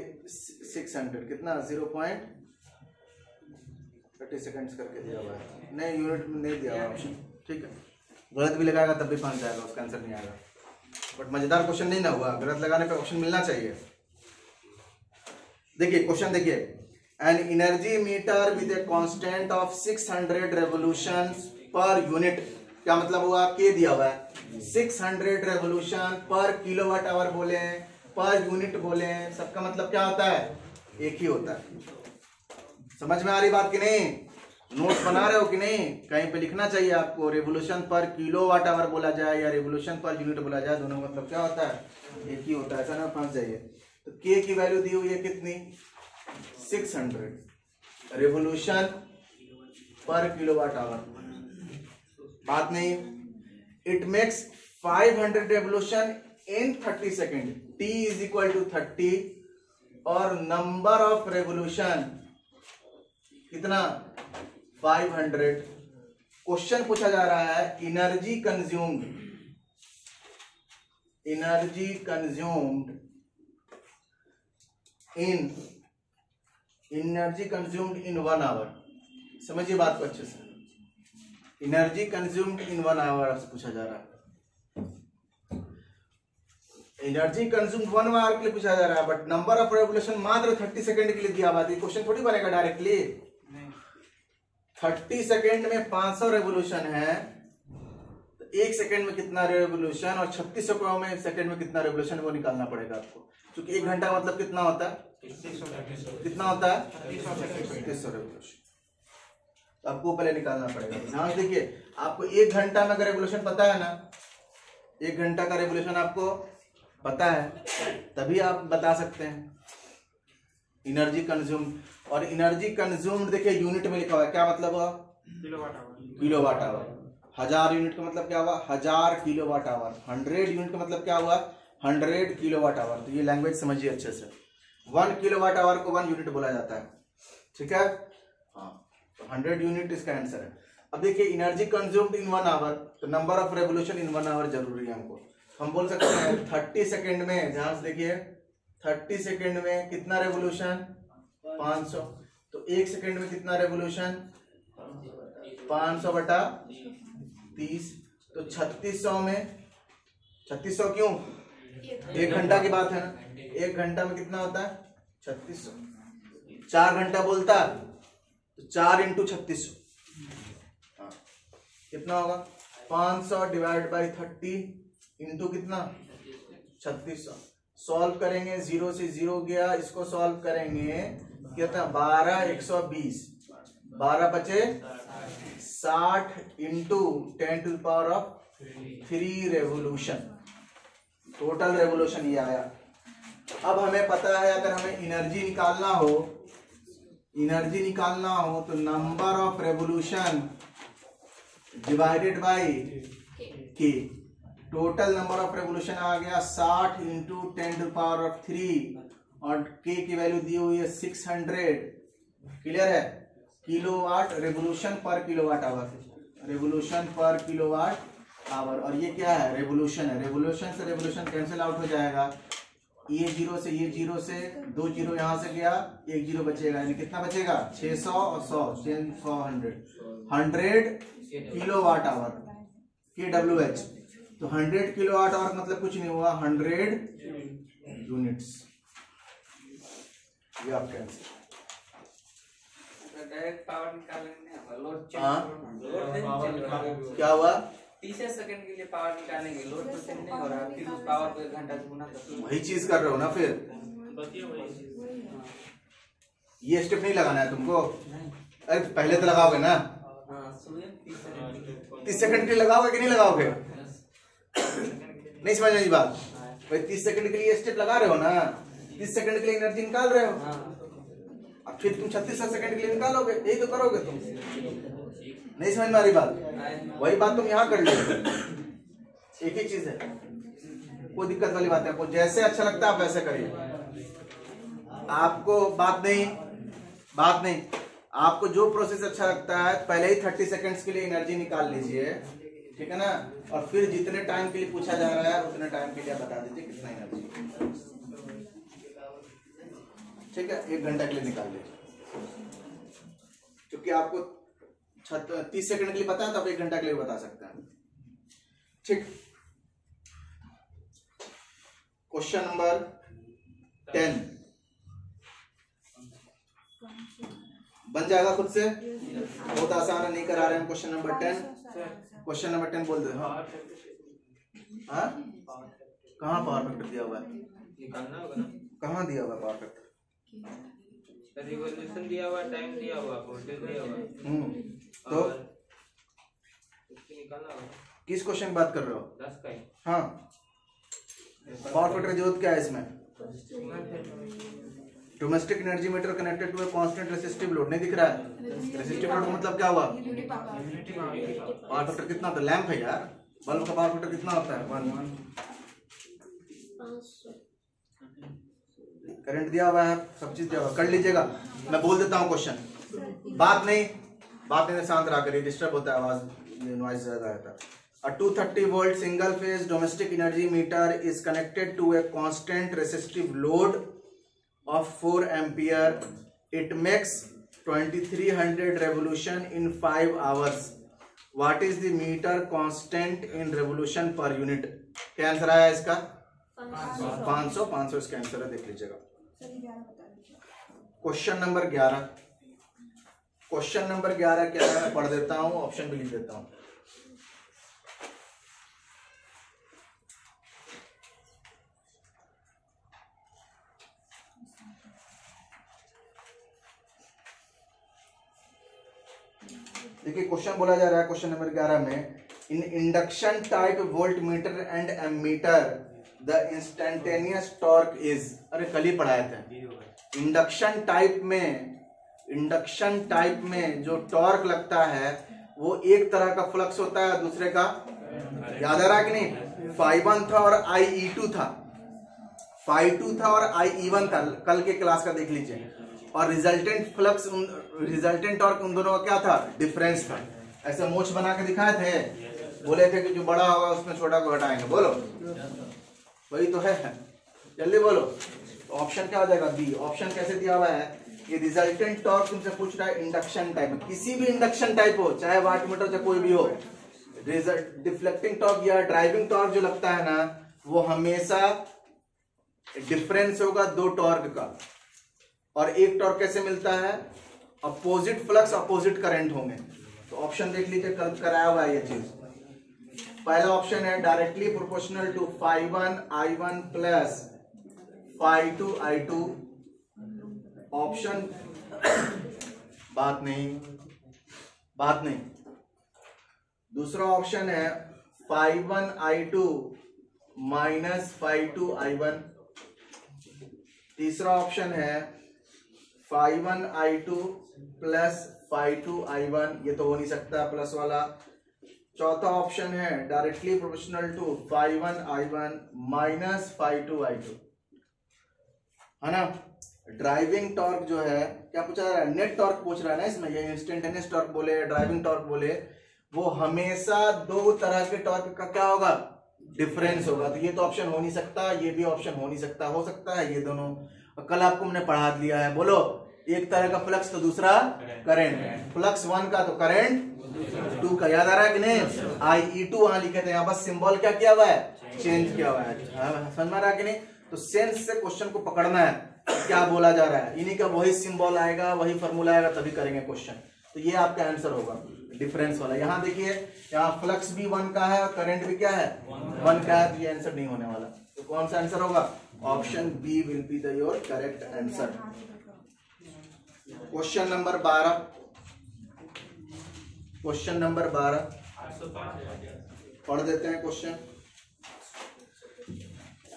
600 कितना 0.30 सेकेंड्स करके दिया हुआ है, नहीं यूनिट में नहीं दिया हुआ ऑप्शन, ठीक है। गलत भी लगाएगा तब भी पहुंच जाएगा, उसका आंसर नहीं आएगा। बट मजेदार क्वेश्चन नहीं ना हुआ, गलत लगाने पे ऑप्शन मिलना चाहिए। देखिए क्वेश्चन देखिए, an energy meter with a constant of 600 revolutions per unit, क्या मतलब हुआ, के दिया हुआ है 600 रेवोल्यूशन पर किलोवाट आवर बोले, पर यूनिट बोले, सबका मतलब क्या होता है, एक ही होता है। समझ में आ रही बात कि नहीं, नोट्स बना रहे हो कि नहीं, कहीं पे लिखना चाहिए आपको, रेवोल्यूशन पर किलोवाट आवर बोला जाए या रेवोल्यूशन पर यूनिट बोला जाए, दोनों का मतलब क्या होता है, एक ही होता है, ऐसा ना फंस जाइए। तो के की वैल्यू दी हुई है कितनी 600 रेवोल्यूशन पर किलोवाट आवर, बात नहीं। It makes 500 revolution in 30 second, T is equal to 30, और नंबर ऑफ रेवोल्यूशन कितना 500। क्वेश्चन पूछा जा रहा है एनर्जी कंज्यूम्ड इन 1 आवर। समझिए बात को अच्छे से, एनर्जी कंज्यूम्ड इन 1 आवर आपसे पूछा जा रहा है। एनर्जी कंज्यूम्ड 1 आवर के लिए पूछा जा रहा है, बट नंबर ऑफ रेवोल्यूशन मात्र 30 सेकेंड के लिए दिया हुआ है। क्वेश्चन थोड़ी बनेगा डायरेक्टली। 30 सेकेंड में 500 रेवोल्यूशन है, तो 1 सेकेंड में कितना रेवोल्यूशन, और 36 सेकेंड में कितना रेवोल्यूशन, वो निकालना पड़ेगा आपको, क्योंकि 1 घंटा मतलब कितना होता है, कितना होता है 3600 रेवोल्यूशन। तो आपको पहले निकालना पड़ेगा। ध्यान से देखिए, आपको 1 घंटा में अगर रेवोल्यूशन पता है ना, 1 घंटा का रेवोल्यूशन आपको पता है तभी आप बता सकते हैं एनर्जी कंज्यूम। और एनर्जी कंज्यूम्ड देखिए यूनिट में लिखा हुआ है, क्या मतलब हुआ? Kilowatt hour. Kilowatt hour. 1000 unit का मतलब क्या हुआ? 1000 किलोवाट आवर। 100 यूनिट का मतलब क्या हुआ? 100 किलोवाट आवर। तो ये लैंग्वेज समझिए अच्छे से। 1 किलोवाट आवर को 1 यूनिट बोला जाता है, ठीक है। हाँ, तो 100 यूनिट इसका आंसर है। अब देखिए एनर्जी कंज्यूम्ड इन 1 आवर, तो number of revolution in 1 hour जरूरी है हमको। हम बोल सकते हैं 30 सेकेंड में, ध्यान से देखिए 30 सेकेंड में कितना रेवोल्यूशन? 500। तो 1 सेकेंड में कितना रेवोल्यूशन? 500 बटा 30। तो 3600 में, 3600 क्यों? 1 घंटा की बात है ना। 1 घंटा में कितना होता है? 3600। 4 घंटा बोलता तो 4 इंटू 3600 कितना होगा? 500 डिवाइड बाई 30 इंटू कितना? 3600। सॉल्व करेंगे, 0 से 0 गया, इसको सॉल्व करेंगे कितना? 12 120, 12 बचे 60 into 10 to the power of 3 revolution. Total revolution ये आया। अब हमें पता है अगर हमें एनर्जी निकालना हो तो number of revolution divided bye के। टोटल नंबर ऑफ रेवोल्यूशन आ गया 60 इंटू 10 टू पावर ऑफ 3 और के की वैल्यू दी हुई है 600। क्लियर है? Kilowatt revolution per kilowatt our, revolution per kilowatt our. और ये क्या है? रेवोल्यूशन है। रेवोल्यूशन से रेवोल्यूशन कैंसिल आउट हो जाएगा। ये 0 से 2 जीरो यहाँ से गया, 1 जीरो बचेगा, यानी कितना बचेगा? 600 और 100, 100 किलोवाट आवर KWH। तो 100 किलोवाट आवर मतलब कुछ नहीं हुआ, 100 यूनिट्स। ये आपका आंसर। डायरेक्ट पावर निकालेंगे, लोड क्या हुआ? 30 सेकंड के लिए पावर निकालेंगे, लोड तो चेंज नहीं हो रहा, फिर उस पावर को 1 घंटा से गुना करते वही चीज कर रहे हो ना फिर। ये स्टेप नहीं लगाना है तुमको। अरे पहले तो लगाओगे ना। 30 सेकंड के लिए लगाओगे कि नहीं लगाओगे? नहीं समझ में बात? भाई 30 सेकंड के लिए स्टेप लगा रहे हो ना, 30 सेकंड के लिए एनर्जी निकाल रहे हो। अब फिर तुम 36 सेकंड के लिए निकालोगे, यही तो करोगे तुम। नहीं समझ में आ रही बात? वही बात तुम यहाँ कर लो, एक ही चीज है, कोई दिक्कत वाली बात है। आपको जैसे अच्छा लगता है आप वैसे करिए। आपको बात नहीं, आपको जो प्रोसेस अच्छा लगता है पहले ही 30 सेकंड्स के लिए एनर्जी निकाल लीजिए, ठीक है ना। और फिर जितने टाइम के लिए पूछा जा रहा है उतने टाइम के लिए आप बता दीजिए कितना एनर्जी, ठीक है। 1 घंटा के लिए निकाल लीजिए, क्योंकि आपको 30 सेकंड के लिए पता है तो आप 1 घंटा के लिए बता सकते हैं, ठीक। क्वेश्चन नंबर 10 बन जाएगा खुद से, बहुत आसान है, नहीं करा रहे हैं। क्वेश्चन नंबर 10, क्वेश्चन नंबर 10 बोल दो। हाँ, कहाँ पावर फैक्टर दिया हुआ है? निकालना होगा ना। कहाँ दिया हुआ है पावर फैक्टर? रिवॉल्यूशन दिया हुआ, टाइम दिया हुआ, वोल्टेज दिया हुआ। तो निकालना होगा। किस क्वेश्चन की बात कर रहे हो? 10 का ही। हाँ, पावर फैक्टर की जरूरत क्या है इसमें? Domestic energy meter connected to a constant resistive load, नहीं दिख रहा है? रेसिस्टिव लोड मतलब क्या हुआ? पावर फैक्टर कितना होता है? लैंप है यार, बल्ब का पावर फैक्टर कितना होता है? 1। करंट दिया हुआ है, सब चीज दिया हुआ, कर लीजिएगा। मैं बोल देता हूँ क्वेश्चन, बात नहीं शांत रहा करिए, डिस्टर्ब होता है, आवाज नॉइज ज्यादा आता है। A 230 volt single phase domestic energy meter is connected to a constant resistive load of 4 ampere. It makes 2300 revolution in 5 hours. What is the meter constant in revolution per unit? क्या answer आया इसका? 500 इसका answer है, देख लीजिएगा। Question number 11, question number 11 क्या है मैं पढ़ देता हूँ, ऑप्शन भी लिख देता हूँ। देखिए क्वेश्चन बोला जा रहा है क्वेश्चन नंबर 11 में, in induction type volt meter and ammeter the instantaneous torque is, अरे कल ही पढ़ाए थे, इंडक्शन टाइप में जो टॉर्क लगता है वो एक तरह का फ्लक्स होता है, दूसरे का, याद आ रहा कि नहीं, φ1 था और IE2 था, φ2 था और IE1 था, कल के क्लास का देख लीजिए। और रिजल्टेंट फ्लक्स, रिजल्टेंट टॉर्क उन दोनों का क्या था, डिफरेंस था। ऐसे मोच बना के दिखाए थे, बोले थे कि जो बड़ा होगा उसमें छोटा को घटाएंगे, बोलो वही तो है, जल्दी बोलो। ऑप्शन क्या हो जाएगा, बी। ऑप्शन कैसे दिया हुआ है, ये रिजल्टेंट टॉर्क तुमसे पूछ रहा है इंडक्शन टाइप में, किसी भी इंडक्शन टाइप हो, चाहे वाटमीटर चाहे कोई भी हो, डिफ्लेक्टिंग टॉर्क या ड्राइविंग टॉर्क जो लगता है ना, वो हमेशा डिफरेंस होगा दो टॉर्क का। और एक टॉर्क कैसे मिलता है, अपोजिट फ्लक्स अपोजिट करंट होंगे। तो ऑप्शन देख लीजिए, कल कराया हुआ है ये चीज। पहला ऑप्शन है directly proportional to φ1 I1 plus φ2 I2। Option बात नहीं। दूसरा ऑप्शन है φ1 I2 माइनस φ2 I1। तीसरा ऑप्शन है φ1 I2 प्लस φ2 I1, ये तो हो नहीं सकता प्लस वाला। चौथा ऑप्शन है directly proportional to φ1 I1 minus φ2 I2, है ना। ड्राइविंग टॉर्क जो है, क्या पूछा जा रहा है, नेट टॉर्क पूछ रहा है ना इसमें, ये इंस्टेंटेनियस टॉर्क बोले ड्राइविंग टॉर्क बोले, वो हमेशा दो तरह के टॉर्क का क्या होगा, डिफरेंस होगा। तो ये तो ऑप्शन हो नहीं सकता, ये भी ऑप्शन हो नहीं सकता, हो सकता है ये दोनों। और कल आपको हमने पढ़ा दिया है, बोलो, एक तरह का फ्लक्स तो दूसरा करंट, फ्लक्स 1 का तो करंट 2 का, याद आ रहा है कि नहीं। IE2 वहां लिखे थे, यहाँ बस सिंबल क्या किया हुआ है, चेंज किया हुआ है, समझ में आ रहा है कि नहीं। तो सेंस से क्वेश्चन को पकड़ना है, क्या बोला जा रहा है, इन्हीं का वही सिंबल आएगा, वही फॉर्मूला आएगा, तभी करेंगे क्वेश्चन। तो ये आपका आंसर होगा डिफरेंस वाला। यहाँ देखिए, यहाँ फ्लक्स भी 1 का है और करंट भी क्या है, 1 का है, तो ये आंसर नहीं होने वाला। तो कौन सा आंसर होगा, option B will be the your correct answer. Question number 12, question number 12 पढ़ देते हैं question.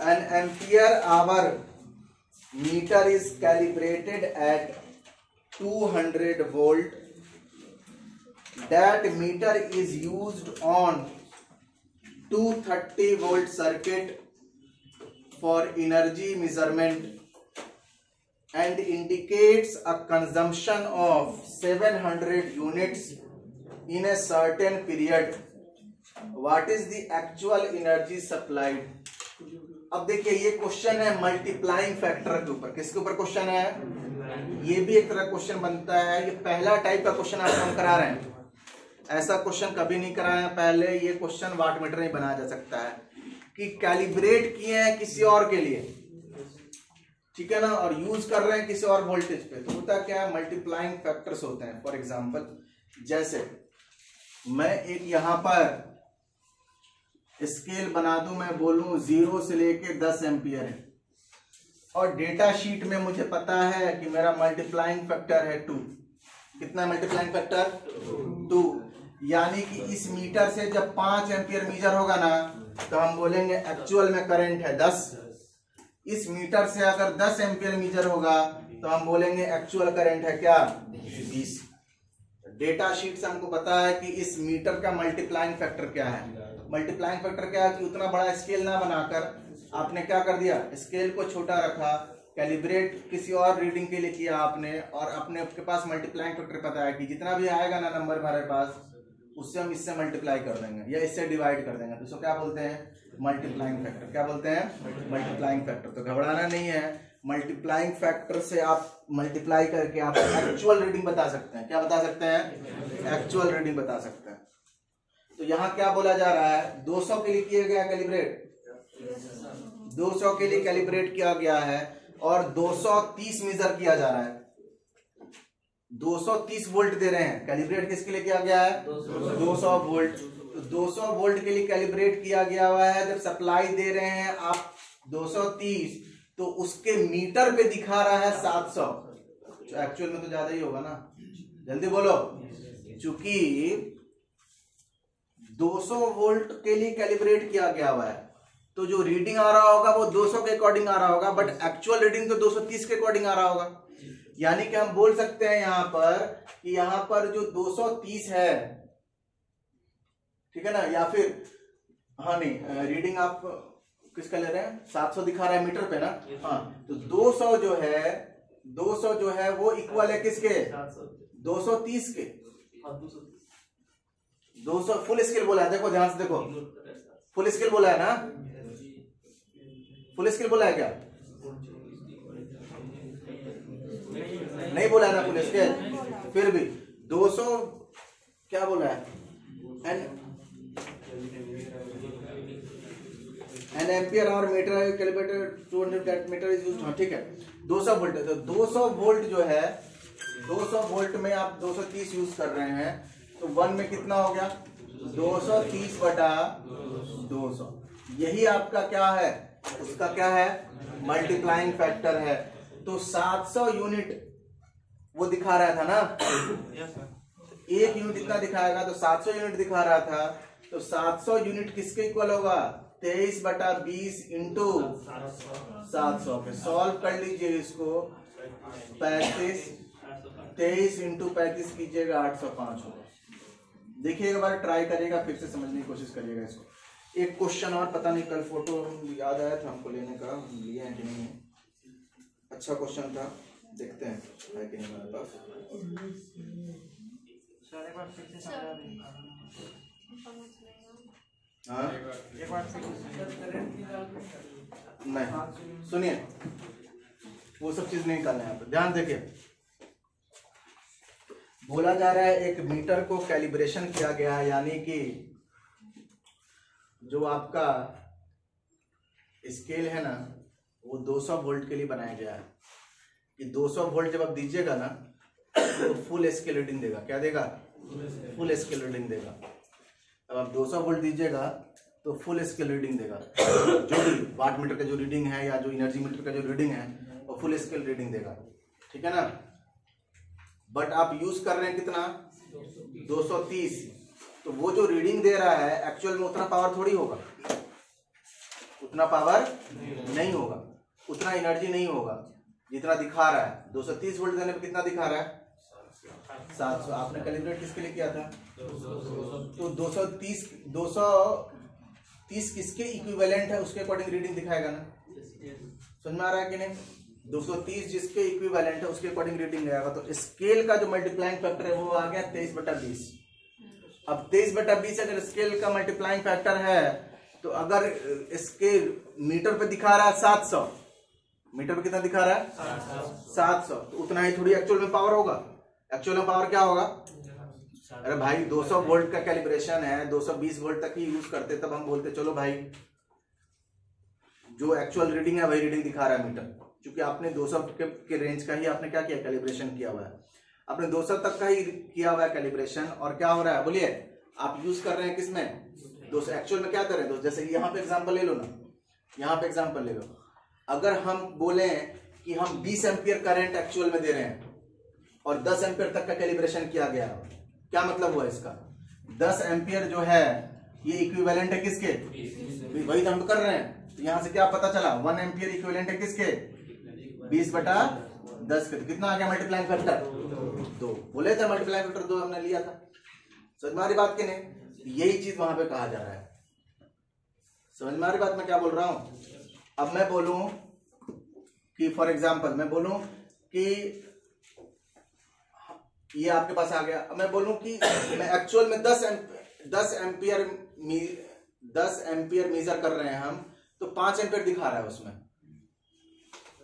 An ampere hour meter is calibrated at 200 volt. That meter is used on 230 volt circuit for energy measurement and indicates a consumption of 700 units in a certain period. What is the actual energy supplied? अब देखिए, ये question है multiplying factor के ऊपर। किसके ऊपर question है, ये भी एक तरह क्वेश्चन बनता है। ये पहला टाइप का क्वेश्चन आपको हम करा रहे हैं, ऐसा क्वेश्चन कभी नहीं कराया पहले। ये क्वेश्चन वाटमीटर में बनाया जा सकता है कि कैलिब्रेट किए हैं किसी और के लिए, ठीक है ना, और यूज कर रहे हैं किसी और वोल्टेज पे, तो होता क्या है, मल्टीप्लाइंग फैक्टर्स होते हैं। फॉर एग्जांपल, जैसे मैं एक यहां पर स्केल बना दूं, मैं बोलूं 0 से लेके 10 एम्पियर है, और डेटा शीट में मुझे पता है कि मेरा मल्टीप्लाइंग फैक्टर है 2। कितना मल्टीप्लाइंग फैक्टर, 2। यानी कि इस मीटर से जब 5 एम्पियर मीजर होगा ना, तो हम बोलेंगे एक्चुअल में करंट है 10। इस मीटर से अगर 10 एम्पियर मीजर होगा तो हम बोलेंगे एक्चुअल करंट है क्या, 20। डेटा शीट से हमको पता है कि इस मीटर का मल्टीप्लाइंग फैक्टर क्या है। मल्टीप्लाइंग फैक्टर क्या है कि उतना बड़ा स्केल ना बनाकर आपने क्या कर दिया, स्केल को छोटा रखा, कैलिब्रेट किसी और रीडिंग के लिए किया आपने, और अपने आपके पास मल्टीप्लाइंग फैक्टर पता है कि जितना भी आएगा ना नंबर हमारे पास, उससे हम इससे मल्टीप्लाई कर देंगे या इससे डिवाइड कर देंगे, तो इसको क्या बोलते हैं, मल्टीप्लाइंग फैक्टर। क्या बोलते हैं, मल्टीप्लाइंग फैक्टर। तो घबराना नहीं है, मल्टीप्लाइंग फैक्टर से आप मल्टीप्लाई करके आप एक्चुअल रीडिंग बता सकते हैं। क्या बता सकते हैं, एक्चुअल रीडिंग बता सकते हैं। तो यहाँ क्या बोला जा रहा है, 200 के लिए किया गया कैलिब्रेट, 200 के लिए कैलिब्रेट किया गया है, और 230 मीजर किया जा रहा है। 230 वोल्ट दे रहे हैं, कैलिब्रेट किसके लिए किया गया है, 200 वोल्ट। तो 200 वोल्ट के लिए कैलिब्रेट किया गया हुआ है। जब सप्लाई दे रहे हैं आप 230, तो उसके मीटर पे दिखा रहा है 700, तो एक्चुअल में तो ज्यादा ही होगा ना, जल्दी बोलो। चूंकि 200 वोल्ट के लिए कैलिब्रेट किया गया हुआ है, तो जो रीडिंग आ रहा होगा वो 200 के अकॉर्डिंग आ रहा होगा, बट एक्चुअल रीडिंग तो 230 के अकॉर्डिंग आ रहा होगा। यानी कि हम बोल सकते हैं यहां पर कि यहां पर जो 230 है, ठीक है ना, या फिर हाँ नहीं, रीडिंग आप किसका ले रहे हैं, 700 दिखा रहा है मीटर पे ना, हाँ, तो 200 जो है वो इक्वल है किसके, 230 के। 200 फुल स्केल बोला है, देखो ध्यान से देखो, फुल स्केल बोला है ना, फुल स्केल बोला है क्या, नहीं बोला है ना फुल स्केल, फिर भी 200 क्या बोला है, an ampere hour meter calibrated 200 meter is used, ठीक है, 200 वोल्ट है। तो 200 वोल्ट जो है, 200 वोल्ट में आप 230 यूज कर रहे हैं, तो 1 में कितना हो गया, 230 बटा 200, यही आपका क्या है, उसका क्या है, मल्टीप्लाइंग फैक्टर है। तो 700 यूनिट वो दिखा रहा था ना, एक यूनिट इतना दिखाएगा, तो 700 यूनिट दिखा रहा था, तो 700 यूनिट किसके इक्वल होगा, 23 बटा 20 इंटू 700 पे सॉल्व कर लीजिए इसको, 35, 23 इंटू 35 कीजिएगा 805 होगा। देखिए एक बार ट्राई करिएगा, फिर से समझने की कोशिश करिएगा इसको। एक क्वेश्चन और, पता नहीं कल फोटो याद आया था हमको लेने का, लिया है कि नहीं, अच्छा क्वेश्चन था, देखते हैं है कि नहीं हमारे पास। हाँ नहीं, सुनिए, वो सब चीज नहीं करना है, यहाँ पे ध्यान देखिए। बोला जा रहा है एक मीटर को कैलिब्रेशन किया गया है, यानी कि जो आपका स्केल है ना, वो 200 वोल्ट के लिए बनाया गया है कि 200 वोल्ट जब आप दीजिएगा ना, तो फुल स्केल रीडिंग देगा। क्या देगा, फुल स्केल रीडिंग देगा। अब आप 200 वोल्ट दीजिएगा तो फुल स्केल रीडिंग देगा, जो भी वाट मीटर का जो रीडिंग है या जो एनर्जी मीटर का जो रीडिंग है वो फुल स्केल रीडिंग देगा, ठीक है ना। बट आप यूज कर रहे हैं कितना, 230, तो वो जो रीडिंग दे रहा है एक्चुअल में उतना पावर थोड़ी होगा, उतना पावर नहीं होगा, उतना एनर्जी नहीं होगा जितना दिखा रहा है। 230 वोल्ट देने पे कितना दिखा रहा है, 700। आपने कैलिब्रेट किसके लिए किया था, तो 230 किसके इक्विवेलेंट है, उसके अकॉर्डिंग रीडिंग दिखाएगा ना, समझ में आ रहा है कि नहीं। 230 जिसके इक्विवेलेंट है उसके अकॉर्डिंग रीडिंग आएगा। तो स्केल का जो मल्टीप्लाइंग फैक्टर है वो आ गया 23 बटा 20। अब 23 बटा 20 अगर स्केल का मल्टीप्लाइंग फैक्टर है, तो अगर स्केल मीटर पे दिखा रहा है 700, मीटर पे कितना दिखा रहा है 700, तो उतना ही थोड़ी एक्चुअल में पावर होगा। एक्चुअल में पावर क्या होगा, अरे भाई 200 वोल्ट का कैलिब्रेशन है, 220 वोल्ट तक ही यूज करते, तब हम बोलते चलो भाई जो एक्चुअल रीडिंग है वही रीडिंग दिखा रहा है मीटर, क्योंकि आपने 200 के रेंज का ही आपने क्या किया, कैलिब्रेशन किया हुआ है, आपने 200 तक का ही किया हुआ है कैलिब्रेशन। और क्या हो रहा है बोलिए, आप यूज कर रहे हैं किसमें, 200। एक्चुअल में क्या करें दोस्त, जैसे यहाँ पे एग्जांपल ले लो ना, यहाँ पे एग्जांपल ले लो, अगर हम बोले कि हम 20 एम्पियर करंट एक्चुअल में दे रहे हैं और 10 एम्पियर तक का कैलिब्रेशन किया गया, क्या मतलब हुआ इसका, 10 एम्पियर जो है ये इक्विवेलेंट है किसके, वही तो हम कर रहे हैं। तो यहां से क्या पता चला, 1 एम्पियर इक्विवेलेंट है किसके, 20 बटा 10 के, तो कितना आ गया मल्टीप्लाइंग फैक्टर 2। बोले थे मल्टीप्लाइंग फैक्टर 2 हमने लिया था, समझ में आ रही बात की नहीं। यही चीज वहां पे कहा जा रहा है, समझ में आ रही बात मैं क्या बोल रहा हूं। अब मैं बोलूं कि फॉर एग्जांपल मैं बोलूं कि ये आपके पास आ गया, मैं बोलूं कि मैं एक्चुअल में 10 एम्पियर मेजर कर रहे हैं हम, तो 5 एम्पियर दिखा रहा है उसमें,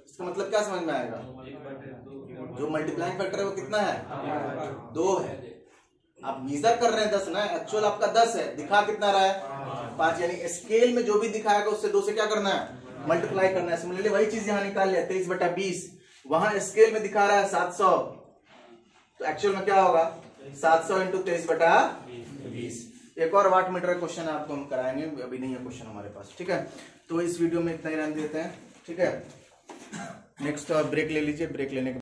इसका मतलब क्या समझ में आएगा, जो मल्टीप्लाइंग फैक्टर है वो कितना है, 2 है। आप मेजर कर रहे हैं 10 ना, एक्चुअल आपका 10 है, दिखा कितना रहा है 5, यानी स्केल में जो भी दिखाएगा उससे 2 से क्या करना है, मल्टीप्लाई करना है। सिमिलरली वही चीज यहां निकाल लिया, 23 बटा 20, वहां स्केल में दिखा रहा है 700, तो एक्चुअल में क्या होगा 700 इंटू 23 बटा 20। एक और वाट मीटर क्वेश्चन आपको हम कराएंगे, अभी नहीं है क्वेश्चन हमारे पास, ठीक है। तो इस वीडियो में इतना ही रहने देते हैं, ठीक है। नेक्स्ट ब्रेक ले लीजिए, ब्रेक लेने के